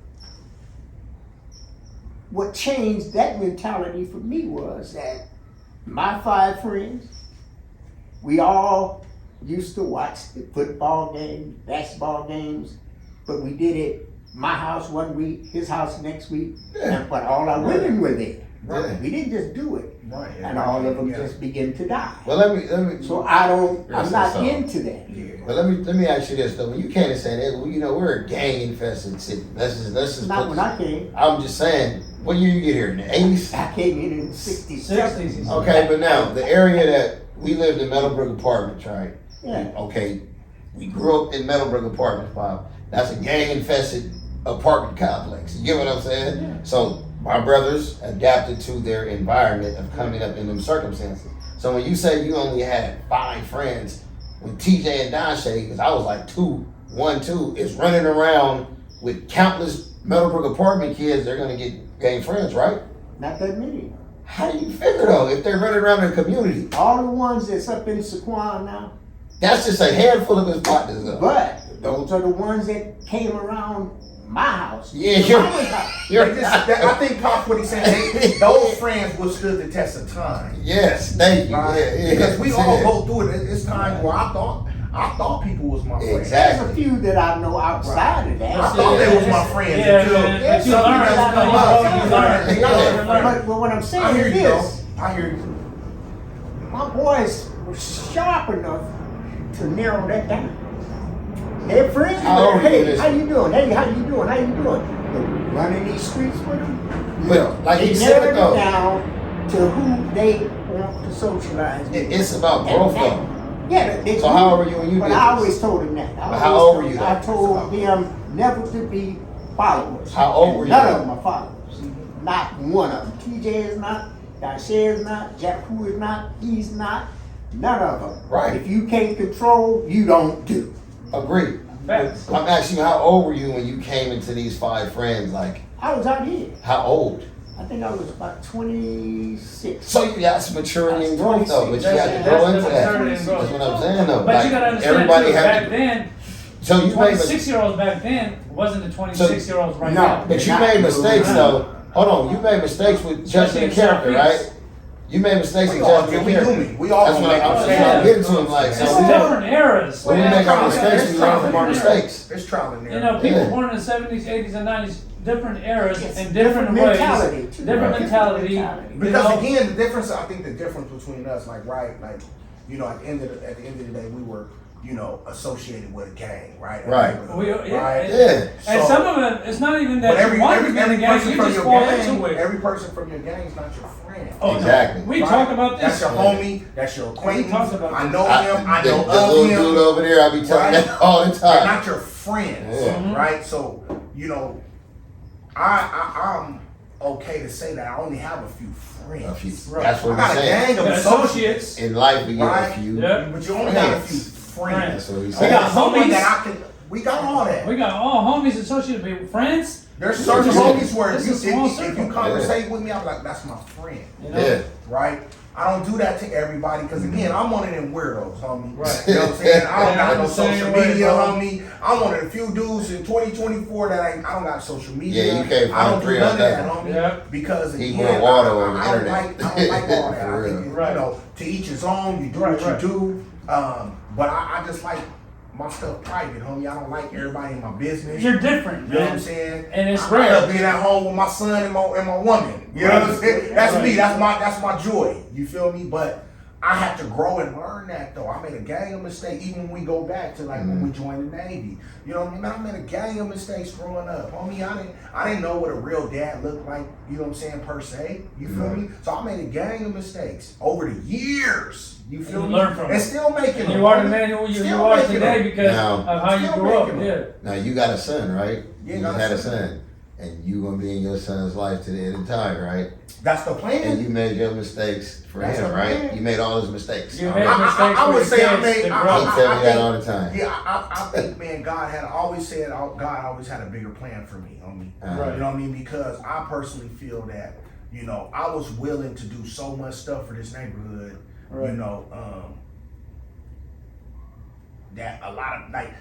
what changed that mentality for me was that my 5 friends, we all used to watch the football games, basketball games, but we did it my house one week, his house next week, but all our women were there. Right. Yeah. We didn't just do it. Right. And all of them just begin to die. Well, let me. So I'm not so. into that. Yeah. But let me ask you this though. When you came and say that, well, we're a gang infested city. Let's just Not when I came. I'm just saying, what year you get here? In the 80s? I came in the 60s. 60s. Okay, but now the area that we lived in Meadowbrook Apartments, right? Yeah. Okay, we grew up in Meadowbrook Apartments, Bob. That's a gang infested apartment complex. You get what I'm saying? Yeah. So my brothers adapted to their environment of coming up in them circumstances. So when you say you only had 5 friends, when TJ and Dashe, because I was like 2, is running around with countless Meadowbrook apartment kids, they're gonna get gang friends, right? Not that many. How do you figure though if they're running around in a community? All the ones that's up in Saquon now. That's just a handful of his partners though. But those are the ones that came around my house. Yeah, I think Pop, what he's saying, those friends withstood the test of time. Yes, thank you. Right? Yeah, Because we all go through it. It's time where I thought people was my friends. Exactly. There's a few that I know outside of that. I thought they was my friends until but you something learn. else come up. You learn. But what I'm I saying hear is you, this. though. I hear you. My boys were sharp enough to narrow that down. They're friends. How old are you Hey, this? how you doing? Hey, how you doing? How you doing? But running these streets with them, But like they you said narrowed it though, down to who they want to socialize with. it's about And growth that- though. Yeah, they So how old were you when you But did I this? always told them that. How old were you I though? told them never to be followers. How old were you None then? of them are followers. Not one of them. TJ is not. Dashe is not. Jaku is not. He's not. None of them. Right. If you can't control, you don't do. Agreed. Facts. I'm asking you, how old were you when you came into these 5 friends? Like, I was out here. how old? I think I was about 26. So you got some maturity and growth though, but you got to That's grow the into that. maturity and growth. That's what I'm saying though. But Like, you gotta understand everybody too, had back to- then, So you made 26-year-olds back then wasn't the 26-year-olds right No. now. But you made mistakes though. Hold on, you made mistakes with judging the character, right? You made mistakes in We all judging the do. We character. human. We all That's gonna what make I'm mistakes. trying to get to him. Like, It's so we different eras. when we make our mistakes, we learn from our mistakes. There's trial and error. You know, people Yeah. born in the 70s, 80s, and 90s, different eras Yes, and different different ways. mentality, too. Different Right. mentality. Mentality. You Because know? again, the difference, I think the difference between us, like, right, like, you know, at the end of the day, we were, you know, associated with a gang, right? Right. Right. Yeah. And So- some of it, it's not even But that every you want to be in the gang, person you from just your fall gang, into it. every person from your gang is not your friend. Oh, no. Exactly. We Right? talk about this. That's your homie. That's your acquaintance. talked about I this. know him. I the know little of him. dude over there, I be telling Right? that all the They're time. not your friends, Yeah. right? So, you know, I'm okay to say that I only have a few friends. A few. Right. That's I what got we're a saying. gang of Yeah, associates, In life, we get right? a few. Yeah. But you only got a few That's friends. what we We say. got Someone homies. that I can. We got all that. We got all homies associated with friends. There's certain It's a- homies where it's if a small you circle. conversate with me, I'm like, that's my friend, You know? Yeah. right? I don't do that to everybody because again, I'm one of them weirdos, homie. Right. You know what I'm saying? I don't Yeah, got I'm no the same social way, media, bro. homie. I'm one of the few dudes in 2024 that I don't got social media. Yeah, you can't I find don't do three none on of that, that. homie. Yeah. Because He again, went water on the I don't internet. like all that. For I think real. you know, to each his own. You do Right, what right. you do. But I just like my stuff private, homie. I don't like everybody in my business. You're different, You know what I'm man. saying? And it's I rare. love being at home with my son and my woman. You know what I'm saying? That's me. That's my joy. You feel me? But I had to grow and learn that though. I made a gang of mistakes even when we go back to like when we joined the Navy. You know what I mean? I made a gang of mistakes growing up. Homie, I didn't know what a real dad looked like, you know what I'm saying, per se. You feel me? So I made a gang of mistakes over the years. You feel You me? learn from and it. still making them. You are the homie. man who you Still are making today them. because Now- of how you Still grew up. making Yeah. them. Now you got a son, right? Yeah, You got a had a son. son, and you gonna be in your son's life to the end of time, right? That's the And plan. you made your mistakes for That's him, the right? plan. You made all his mistakes. You all made right? mistakes I for would your say I kids made. to I grow. He tell me that think- all the time. Yeah, I think, man, God always said God always had a bigger plan for me, homie. Right. You know what I mean? Because I personally feel that, you know, I was willing to do so much stuff for this neighborhood, Right. you know, that a lot of, like,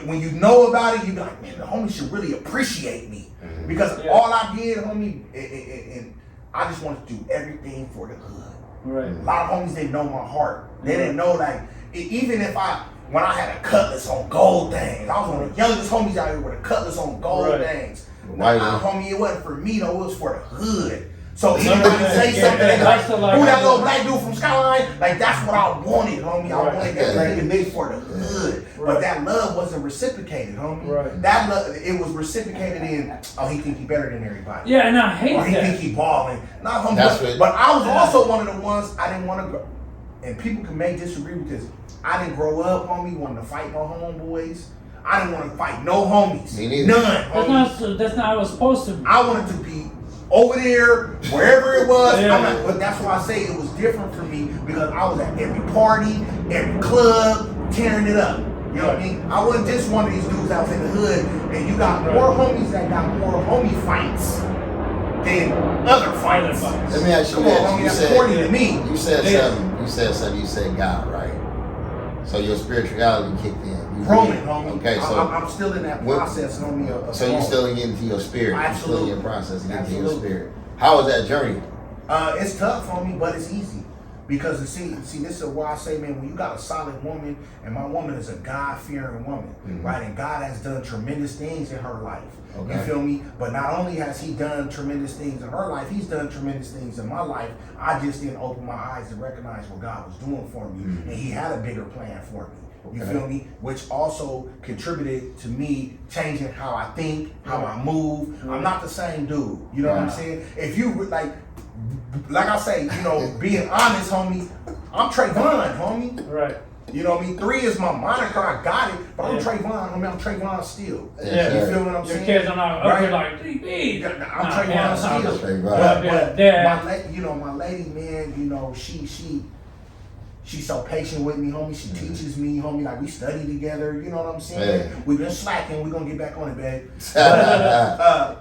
when you know about it, you be like, man, the homie should really appreciate me. Because Yeah. all I did, homie, and I just wanted to do everything for the hood. Right. A lot of homies didn't know my heart. They didn't know, like, even if when I had a cutlass on gold things, I was one of the youngest homies out here with a cutlass on gold Right. things. Right. Nah, homie, it wasn't for me though, it was for the hood. So anybody say something, they I like, still who like that that. little black dude from Skyline? Like that's what I wanted, homie. I wanted that Right. recognition for the hood. But that love wasn't reciprocated, homie. Right. That love, it was reciprocated in, oh, he think he better than everybody. Yeah, and I hate Or he that. think he balling. Not homie. That's But, what- I was also one of the ones I didn't want to go. And people may disagree with this. I didn't grow up, homie, wanting to fight my homeboys. I didn't want to fight no homies. Me neither. None, That's homie. not how it was supposed to be. I wanted to be over there, wherever it was. Yeah. But that's why I say it was different for me because I was at every party, every club, tearing it up. You know what I mean? I wasn't just one of these dudes out in the hood, and you got more homies that got more homie fights than other fights. Let me ask you Come this. on, homie, You that's corny to me. You said Yeah. something. You said something. You said God, right? So your spirituality kicked in. You Growing, did. homie. Okay, so I'm still in that what- process, homie. so you still in getting to your spirit. You're still in your Absolutely. process of getting to your Absolutely. spirit. How was that journey? It's tough on me, but it's easy. Because see, this is why I say, man, when you got a solid woman, and my woman is a God-fearing woman, right? And God has done tremendous things in her life. Okay. You feel me? But not only has he done tremendous things in her life, he's done tremendous things in my life. I just didn't open my eyes to recognize what God was doing for me. And he had a bigger plan for me. You Okay. feel me? Which also contributed to me changing how I think, how I move. I'm not the same dude. You know what I'm saying? If you like I say, you know, being honest, homie, I'm Trayvon, homie. Right. You know what I mean? 3 is my moniker, I got it, but I'm Yeah. Trayvon, homie, I'm Trayvon still. Yeah. You feel what I'm Your saying? kids are not up here Right? like 3P's. Yeah, I'm Trayvon still. Trayvon. But Yeah. my lady, man, you know, she's so patient with me, homie. She teaches me, homie. Like we study together. You know what I'm saying? Yeah. We've been slacking. We're gonna get back on it, babe.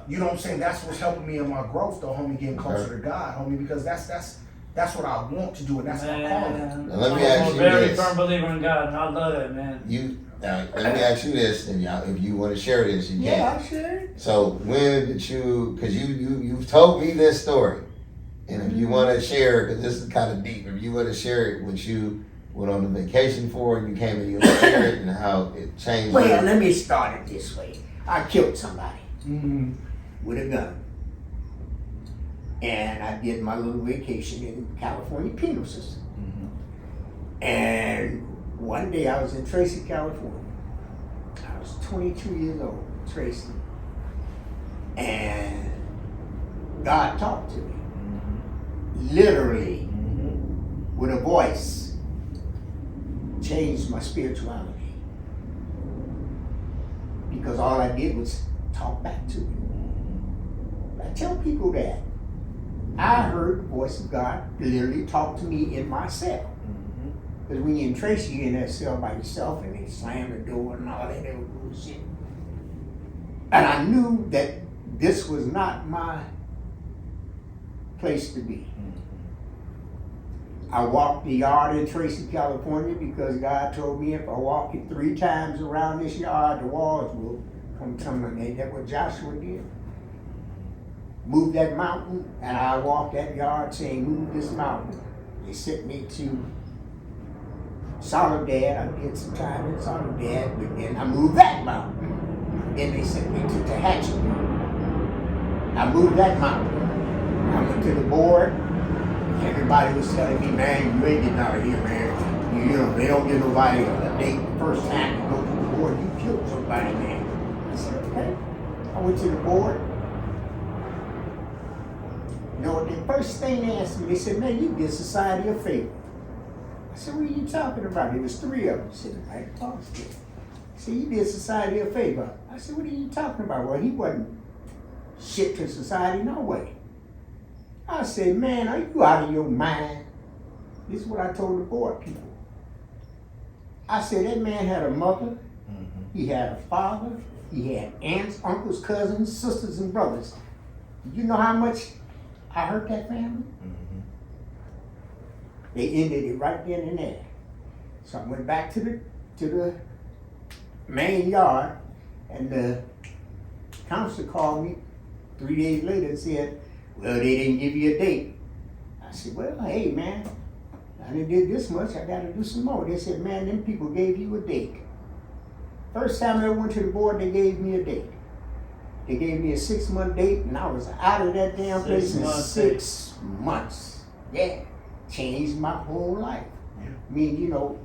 You know what I'm saying? That's what's helping me in my growth, though, homie. Getting closer to God, homie, because that's what I want to do, and that's my calling. Now, let me I'm ask a you very this. firm believer in God, and I love that, man. Let me ask you this, and if you want to share this, you can. Yeah, I sure. So when did you? Because you've told me this story, and if you want to share, because this is kind of deep, if you want to share it, what you went on a vacation for, and you came in your spirit, and how it changed. Well, you. let me start it this way. I killed somebody with a gun. And I did my little vacation in the California penal system. And one day I was in Tracy, California. I was 22 years old, Tracy. And God talked to me. Literally, with a voice, changed my spirituality. Because all I did was talk back to him. I tell people that. I heard the voice of God literally talk to me in my cell. Because when you're in Tracy, you're in that cell by yourself and they slam the door and all that other bullshit. And I knew that this was not my place to be. I walked the yard in Tracy, California because God told me if I walk it 3 times around this yard, the walls will come tumbling in. That's what Joshua did. Move that mountain, and I walked that yard saying, move this mountain. They sent me to Soledad. I did some time in Soledad, but then I moved that mountain. Then they sent me to Tehachapi. I moved that mountain. I went to the board. Everybody was telling me, man, you ain't getting out of here, man. You know, they don't give nobody a date the first time you go to the board. You killed somebody, man. I said, okay. I went to the board. You know, the first thing they asked me, they said, man, you did society a favor. I said, what are you talking about? There was 3 of them sitting right across there. I said, you did society a favor. I said, what are you talking about? Well, he wasn't shit to society, no way. I said, man, are you out of your mind? This is what I told the board people. I said, that man had a mother, he had a father, he had aunts, uncles, cousins, sisters, and brothers. You know how much I hurt that family? They ended it right then and there. So I went back to the main yard, and the counselor called me 3 days later and said, well, they didn't give you a date. I said, well, hey, man, I done did this much, I gotta do some more. They said, man, them people gave you a date. First time I ever went to the board, they gave me a date. They gave me a 6-month date, and I was out of that damn place in 6 months. Yeah, changed my whole life. Yeah. I mean, you know,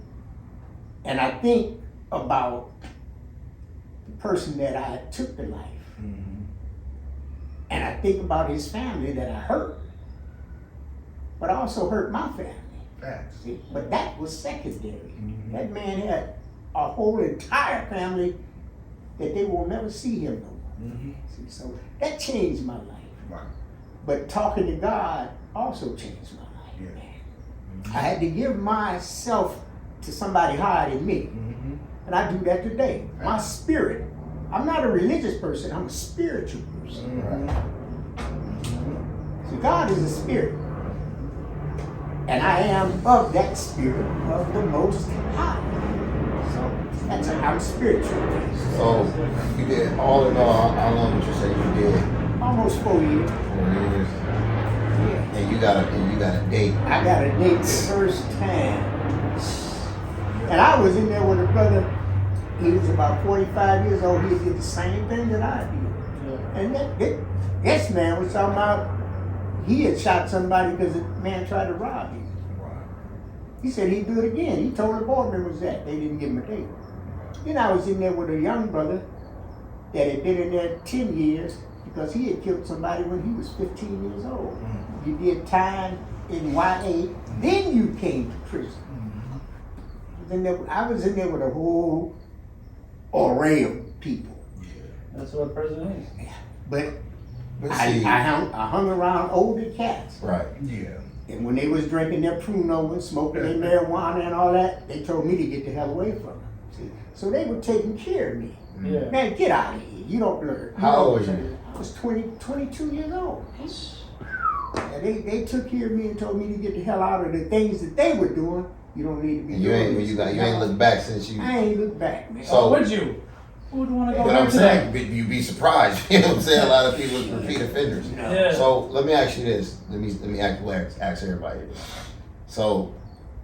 and I think about the person that I took to life. Mm-hmm. And I think about his family that I hurt. But I also hurt my family. Facts. See? But that was secondary. Mm-hmm. That man had a whole entire family that they will never see him no more. Mm-hmm. See, so that changed my life. Right. But talking to God also changed my life, Yeah. man. Mm-hmm. I had to give myself to somebody higher than me. Mm-hmm. And I do that today. My spirit. I'm not a religious person, I'm a spiritual person. Mm-hmm. So God is a spirit. And I am of that spirit of the Most High. So I'm spiritual. So you did all in all, how long would you say you did? Almost 4 years. 4 years. Yeah. And you got a date. I got a date the first time. And I was in there with a brother. He was about 45 years old. He did the same thing that I did. And this man was talking about he had shot somebody because the man tried to rob him. He said he'd do it again. He told the board members that. They didn't give him a date. Then I was in there with a young brother that had been in there 10 years because he had killed somebody when he was 15 years old. You did time in YA, then you came to prison. I was in there with a whole array of people. That's what prison is. But But see, I hung around older cats. right. Yeah. And when they was drinking their Pruno and smoking their marijuana and all that, they told me to get the hell away from them. See? So they were taking care of me. Yeah. Man, get out of here. You don't learn. How old were you? I was 22 years old. And they took care of me and told me to get the hell out of the things that they were doing. You don't need to be And you doing ain't this. you ain't looked back since you. I ain't looked back, man. So- Would you? Who would want to go But back I'm to saying, that? you'd be surprised. You know what I'm saying? A lot of people is repeat offenders. Yeah. So let me ask you this. Let me ask everybody this. So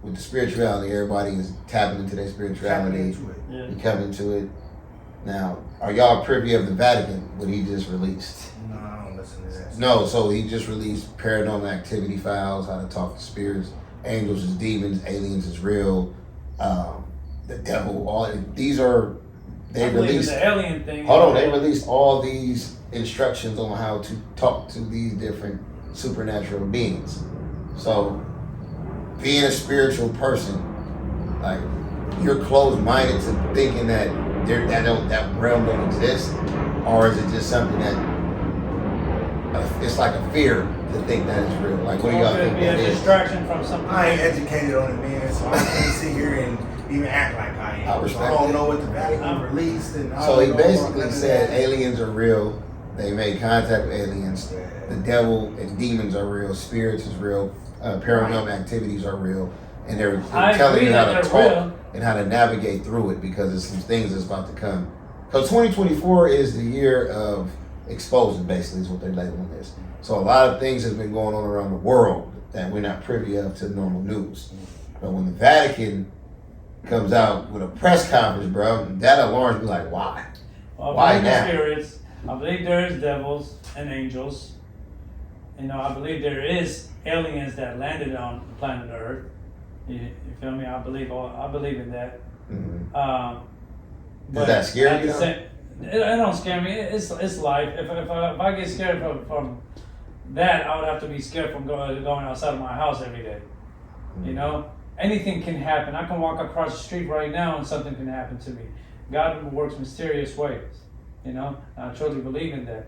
with the spirituality, everybody is tapping into their spirituality. Into it. Yeah. You come into it. Now, are y'all privy of the Vatican? What he just released? No, I don't listen to that. No. So he just released paranormal activity files, how to talk to spirits, angels is demons, aliens is real, the devil. All these are. They I believe released. the alien thing. Hold on, they released all these instructions on how to talk to these different supernatural beings. So, being a spiritual person, like you're closed-minded to thinking that that realm don't exist, or is it just something that it's like a fear to think that it's real? Like, what do y'all Could think be a that is? distraction from something. I ain't educated on it, man, so I can't sit here and even act like I am. I respect I don't it. know what the Vatican released. And I So don't he know basically none of said that. aliens are real. They made contact with aliens. The devil and demons are real. Spirits is real. Paranormal activities are real. And they're I telling agree you how that to they're talk real. and how to navigate through it because there's some things that's about to come. Because 2024 is the year of exposure, basically, is what they're labeling this. So a lot of things have been going on around the world that we're not privy of to normal news. But when the Vatican comes out with a press conference, bro, that alarms me like, why? Why I believe in now? spirits. I believe there is devils and angels. You know, I believe there is aliens that landed on planet Earth. You feel me? I believe in that. Mhm. But that scare at you, the though? same- It don't scare me. It's life. If I get scared from that, I would have to be scared from going outside of my house every day. You know, anything can happen. I can walk across the street right now and something can happen to me. God works mysterious ways. You know, I truly believe in that.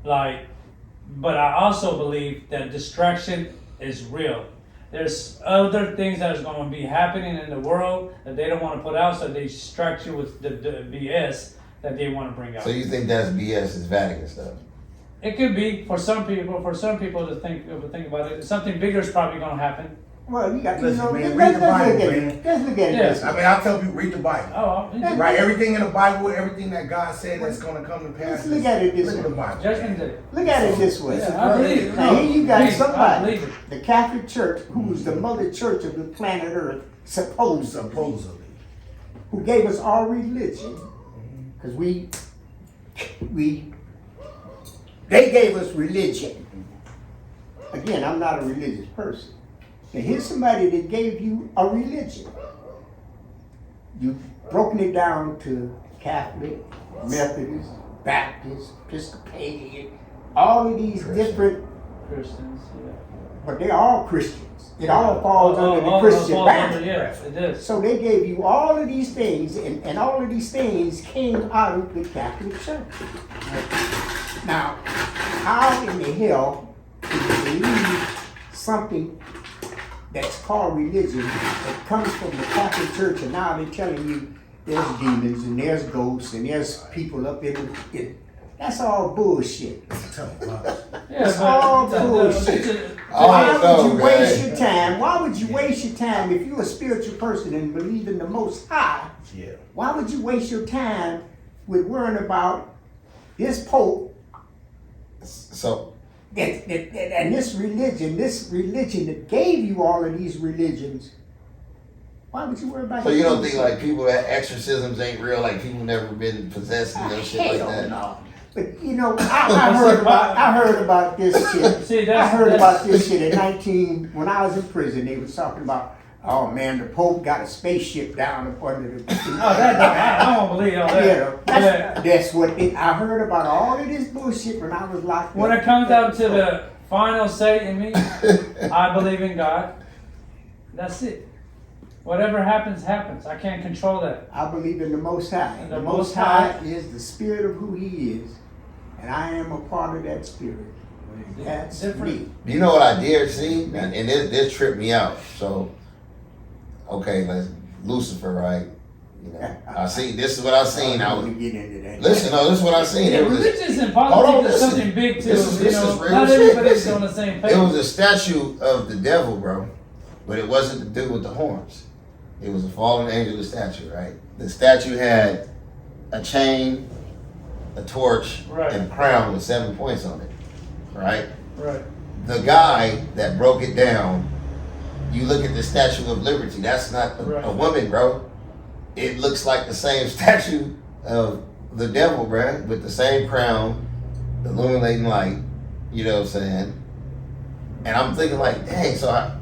But I also believe that distraction is real. There's other things that is going to be happening in the world that they don't want to put out, so they distract you with the BS that they want to bring out. So you think that's BS is Vatican stuff? It could be for some people. For some people to think about it, something bigger is probably going to happen. Well, you got to Listen, know. man, Let's read the Bible, look at man. it. Let's look at it. Yeah. this way. I mean, I tell people, read the Bible. Oh, Right, everything in the Bible, everything that God said that's going to come to pass. Let's look at it this Look at way. the Bible. Judgment Day. Look at it this way. Yeah, I believe it. Now here you got I somebody, believe it. the Catholic Church, who's the mother church of the planet Earth, supposedly, Supposedly. who gave us our religion, because we They gave us religion. Again, I'm not a religious person. And here's somebody that gave you a religion. You've broken it down to Catholic, Methodist, Baptist, Episcopalian, all of these different Christians, yeah. but they're all Christians. It all falls under the Christian banner. Yes, it is. So they gave you all of these things, and all of these things came out of the Catholic Church. Now, how in the hell can you believe something that's called religion that comes from the Catholic Church, and now they're telling you there's demons and there's ghosts and there's people up in it? That's all bullshit. It's all bullshit. Why would you waste your time? Why would you waste your time if you're a spiritual person and believe in the Most High? Yeah. Why would you waste your time with worrying about this Pope? So. And this religion that gave you all of these religions. Why would you worry about? So you don't think like people that exorcisms ain't real? Like people never been possessed and no shit like that. No. But you know, I heard about this shit. See, I heard about this shit when I was in prison. They was talking about, oh man, the Pope got a spaceship down up under the. I don't believe all that. Yeah, that's what I heard about all of this bullshit when I was locked up. When it comes down to the final say in me, I believe in God. That's it. Whatever happens, happens. I can't control that. I believe in the Most High. And the Most High is the spirit of who He is. And I am a part of that spirit. That's me. You know what I dare see? And this tripped me out. So, okay, Lucifer, right? You know, I see. This is what I seen. I was get into that. Listen, no, this is what I seen. Yeah, religious and politics is something big too. This is real not shit. everybody's on the same page. It was a statue of the devil, bro, but it wasn't the dude with the horns. It was a fallen angel statue, right? The statue had a chain, a torch, and a crown with 7 points on it, right? Right. The guy that broke it down, you look at the Statue of Liberty, that's not a woman, bro. It looks like the same statue of the devil, bro, with the same crown, the illuminating light, you know what I'm saying? And I'm thinking like, dang, so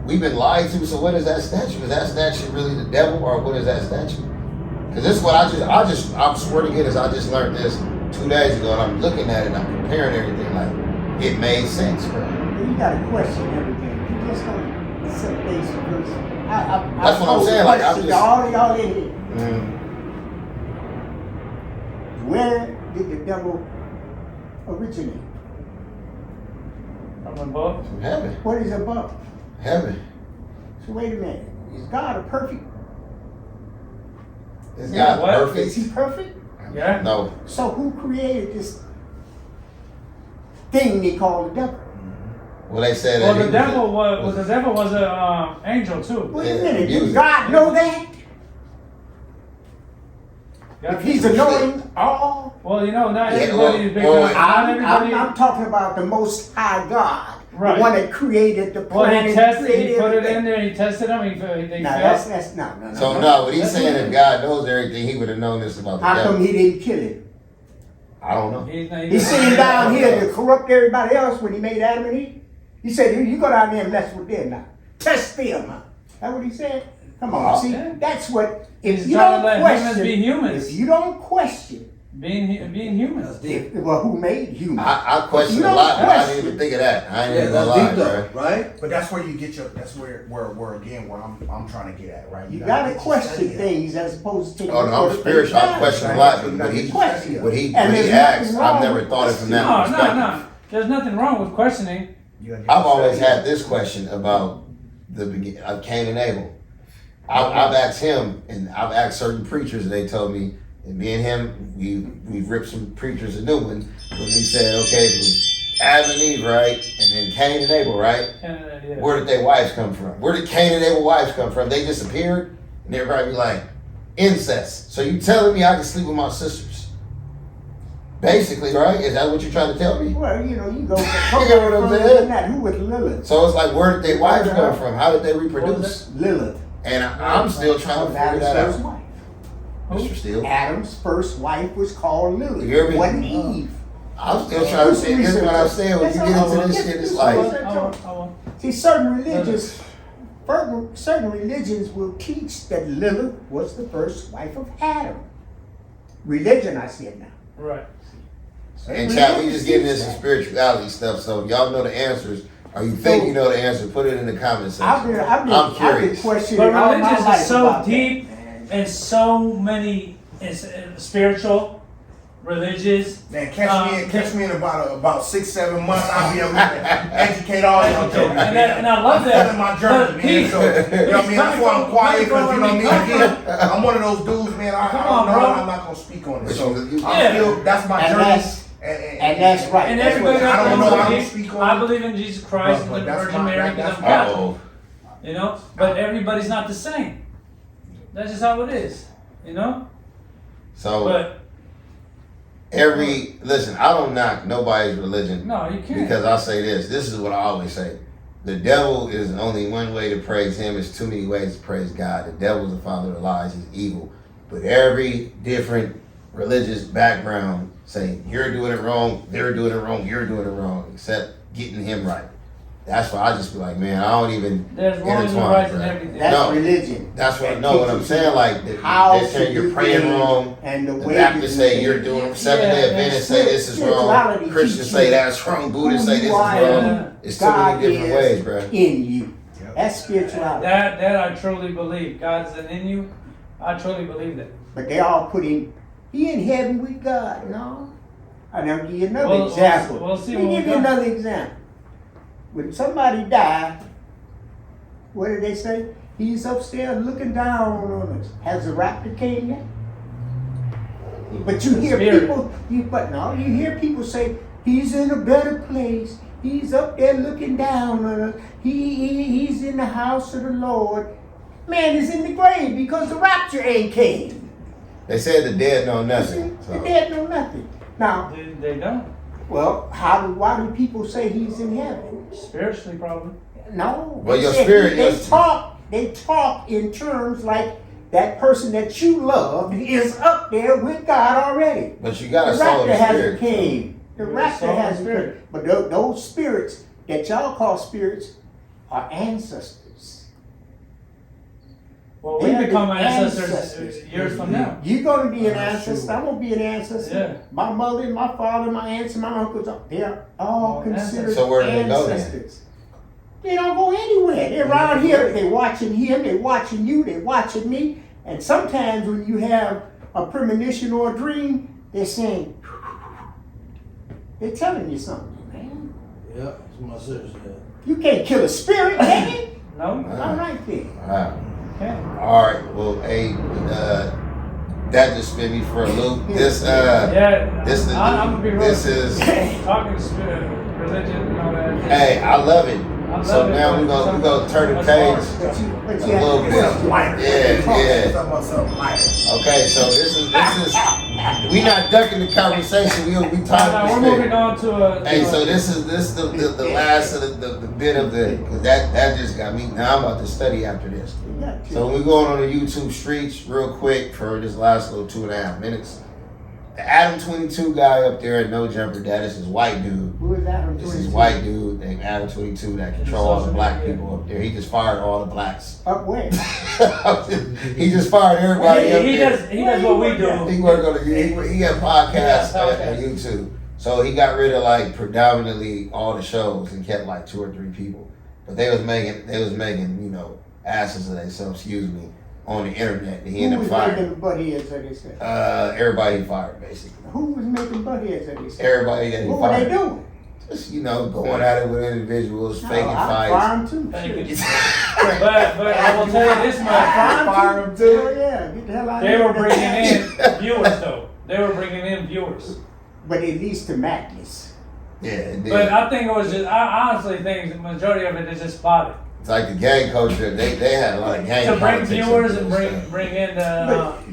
we've been lied to, so what is that statue? Is that statue really the devil, or what is that statue? Because this is what I swear to goodness, I just learned this 2 days ago, and I'm looking at it, and I'm comparing everything, like, it made sense, bro. You gotta question everything. You just don't set things for verse. That's what I'm saying, like, I'm just... all of y'all in here. Where did the devil originate? From above? From heaven. What is above? Heaven. So wait a minute. Is God a perfect? Is God perfect? Is He perfect? Yeah. No. So who created this thing they call the devil? Well, they said that. Well, the devil was an angel too. Wait a minute. Did God know that? If He's knowing all. Well, you know, not everybody is big enough. I'm talking about the Most High God. Right. The one that created the planet. He put it in there, he tested them, they that's no. So no, what he's saying, if God knows everything, He would have known this about the devil. How come He didn't kill him? I don't know. He sent him down here to corrupt everybody else when He made Adam and Eve. He said, you go down there and mess with them now. Test them. That's what He said? Come on, see, that's what, if you don't question, be humans. If you don't question, being human. Well, who made humans? I question a lot, but I didn't even think of that. I ain't even gonna lie, right? But that's where you get that's where again, where I'm trying to get at, right? You gotta question things as opposed to. Oh no, I'm spiritual. I question a lot, but what he asks, I've never thought it from that perspective. No. There's nothing wrong with questioning. I've always had this question about the beginning of Cain and Abel. I've asked him, and I've asked certain preachers, and they told me, and me and him, we've ripped some preachers a new one, when he said, okay, it was Adam and Eve, right? And then Cain and Abel, right? Where did their wives come from? Where did Cain and Abel wives come from? They disappeared, and everybody be like, incest. So you telling me I can sleep with my sisters? Basically, right? Is that what you're trying to tell me? Well, you know, you go what I'm saying? Who was Lilith? So it's like, where did their wives come from? How did they reproduce? Lilith. And I'm still trying to figure that out. Wife. Mr. Steele. Adam's first wife was called Lilith. You hear me? It wasn't Eve. I'm still trying to say this is what I'm saying. When you get into this shit, it's like. See, certain religions will teach that Lilith was the first wife of Adam. Religion, I said now. Right. And chat, we just getting into some spirituality stuff. So if y'all know the answers, or you think you know the answer, put it in the comment section. I'm curious. But religion is so deep and so many spiritual. Religious. Man, catch me in about 6-7 months. I'll be able to educate all y'all. And I love that. My journey, man. So, you know what I mean? That's why I'm quiet, because you know what I mean. Again, I'm one of those dudes, man. I'm not gonna speak on it. So that's my journey. And that's right. And everybody I don't know how to speak on it. I believe in Jesus Christ and the Virgin Mary because I'm Catholic. You know, but everybody's not the same. That's just how it is. You know. So. Listen, I don't knock nobody's religion. No, you can't. Because I say this is what I always say. The devil is only one way to praise him. It's too many ways to praise God. The devil is the father of lies. He's evil. But every different religious background say, you're doing it wrong, they're doing it wrong, you're doing it wrong, except getting him right. That's why I just be like, man, I don't even intertwine. That's religion. That's what I know. What I'm saying, like, they say you're praying wrong. And the Baptists say you're doing Seventh-day Adventists say this is wrong. Christians say that's wrong. Buddhists say this is wrong. It's too many different ways, bro. In you, that's spirituality. That I truly believe. God's in you. I truly believe that. But they all put in. He in heaven with God. No, I'll give you another example. Let me give you another example. When somebody died, what did they say? He's upstairs looking down on us. Has the raptor came yet? But you hear people, you hear people say, he's in a better place. He's up there looking down on us. He's in the house of the Lord. Man is in the grave because the rapture ain't came. They said the dead know nothing. The dead know nothing. Now, they don't. Well, why do people say he's in heaven? Spiritually, probably. No. Well, your spirit. They talk in terms like that person that you love is up there with God already. But you got a soul and spirit. The raptor hasn't came. But those spirits that y'all call spirits are ancestors. Well, we become ancestors years from now. You're going to be an ancestor. I'm going to be an ancestor. Yeah. My mother, my father, my aunts, and my uncles, they're all considered so where do they ancestors. They don't go anywhere. They're around here. They're watching him. They're watching you. They're watching me. And sometimes when you have a premonition or a dream, they're saying, they're telling you something, man. Yeah, that's what my sister said. You can't kill a spirit, can you? No. All right then. Wow. All right. Well, hey, that just spin me for a loop. I'm gonna be real. This is talking spirit, religion, and all that. Hey, I love it. So now we're gonna turn the page a little bit. Yeah. Okay, so this is we not ducking the conversation. We talking. We're moving on to a. Hey, so this is the last of the bit of the, cause that just got me. Now I'm about to study after this. So we're going on the YouTube streets real quick for this last little 2.5 minutes. The Adam 22 guy up there at No Jumper, that is his white dude. Who is Adam 22? This is white dude named Adam 22 that control all the black people up there. He just fired all the blacks. Up where? He just fired everybody up there. He does what we do. He work on he got podcasts on YouTube. So he got rid of like predominantly all the shows and kept like 2 or 3 people. But they was making, asses of themselves, on the internet. And he ended up firing. Who was making butt heads, like they said? Everybody he fired, basically. Who was making butt heads, like they said? Everybody that he fired. What were they doing? Just, going at it with individuals, faking fights. I fire them too. But I will tell you this much. Fire them too. Yeah, get the hell out of They were bringing in viewers, though. They were bringing in viewers. But it leads to madness. Yeah, it did. But I think it was just, I honestly think the majority of it is just spotted. It's like the gang culture. They had a lot of gang to bring politics viewers and bring in the. But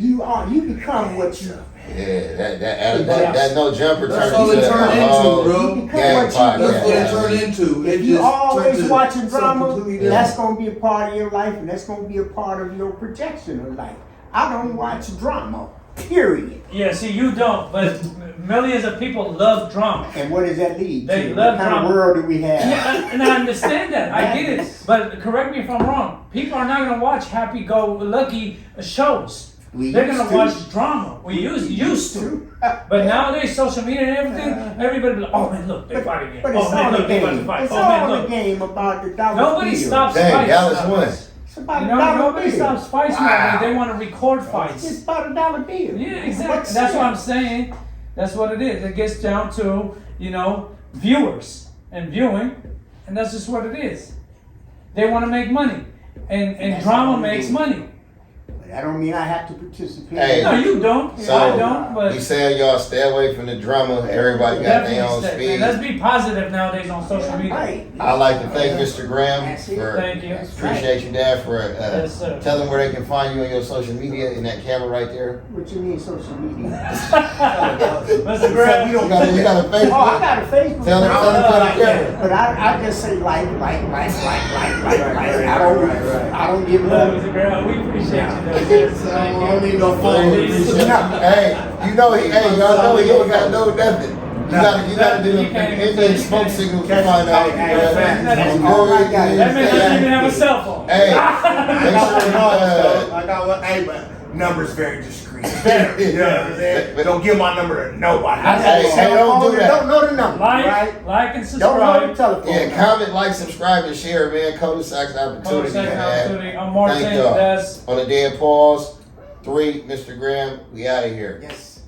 you become what you. Yeah, that No Jumper That's all it turned into, bro. Gang That's what it turned into. If you always watching drama, that's gonna be a part of your life, and that's gonna be a part of your projection of life. I don't watch drama. Period. Yeah, see, you don't, but millions of people love drama. And what does that lead They to? love What kind drama. of world do we have? Yeah, and I understand that. I get it. But correct me if I'm wrong. People are not going to watch happy-go-lucky shows. They're going to watch drama. We used to. But nowadays, social media and everything, everybody be like, oh man, look, they fight again. But it's Oh man, all look, a they about to game. fight. It's Oh man, all a look. game about the dollar Nobody bill. stops Dang, fights. Dallas won. It's about You a know, dollar nobody bill. stops fights nowadays. They want to record It's fights. about a dollar bill. Yeah, exactly. What's That's what that? I'm saying. That's what it is. It gets down to, viewers and viewing, and that's just what it is. They want to make money, and That's drama all we makes do. money. But that don't mean I have to participate. Hey. No, you don't. So, I don't. But we saying y'all stay away from the drama. Everybody got their own definitely speed. let's be positive nowadays on social media. Right. I'd like to thank Mr. Graham That's it. for Thank you. appreciate you, Dad, for Yes, sir. tell them where they can find you on your social media in that camera right there. What you mean social media? Mr. Graham. You got a Oh, I Facebook. got a Facebook. Tell them to the camera. But I just say like. I don't give Love, up. Mr. Graham. We appreciate you. Though. Yes, thank you. I don't need no phone. Hey, y'all know he ain't got no nothing. You gotta do the You can't even Indian say- smoke signal to find out. That's all I got. That man doesn't even have a cell phone. Hey, I make got sure one I got one. Hey, but numbers very discreet. Very. You know what I'm saying? Don't give my number to nobody. Hey, don't do that. Don't know the number, right? Like and Don't know the subscribe. telephone. Yeah, comment, like, subscribe, and share, man. Culdesacs opportunity, man. I'm Martin. Thank y'all. That's On the dead pause, 3, Mr. Graham, we out of here. Yes.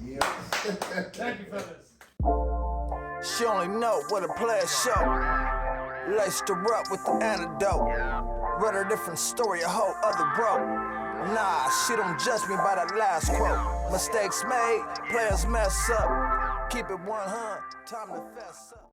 thank you for this. She only know what a player show. Laced her up with the antidote. Read a different story, a whole other broke. Nah, she don't judge me by that last quote. Mistakes made, players mess up. Keep it 100, time to fess up.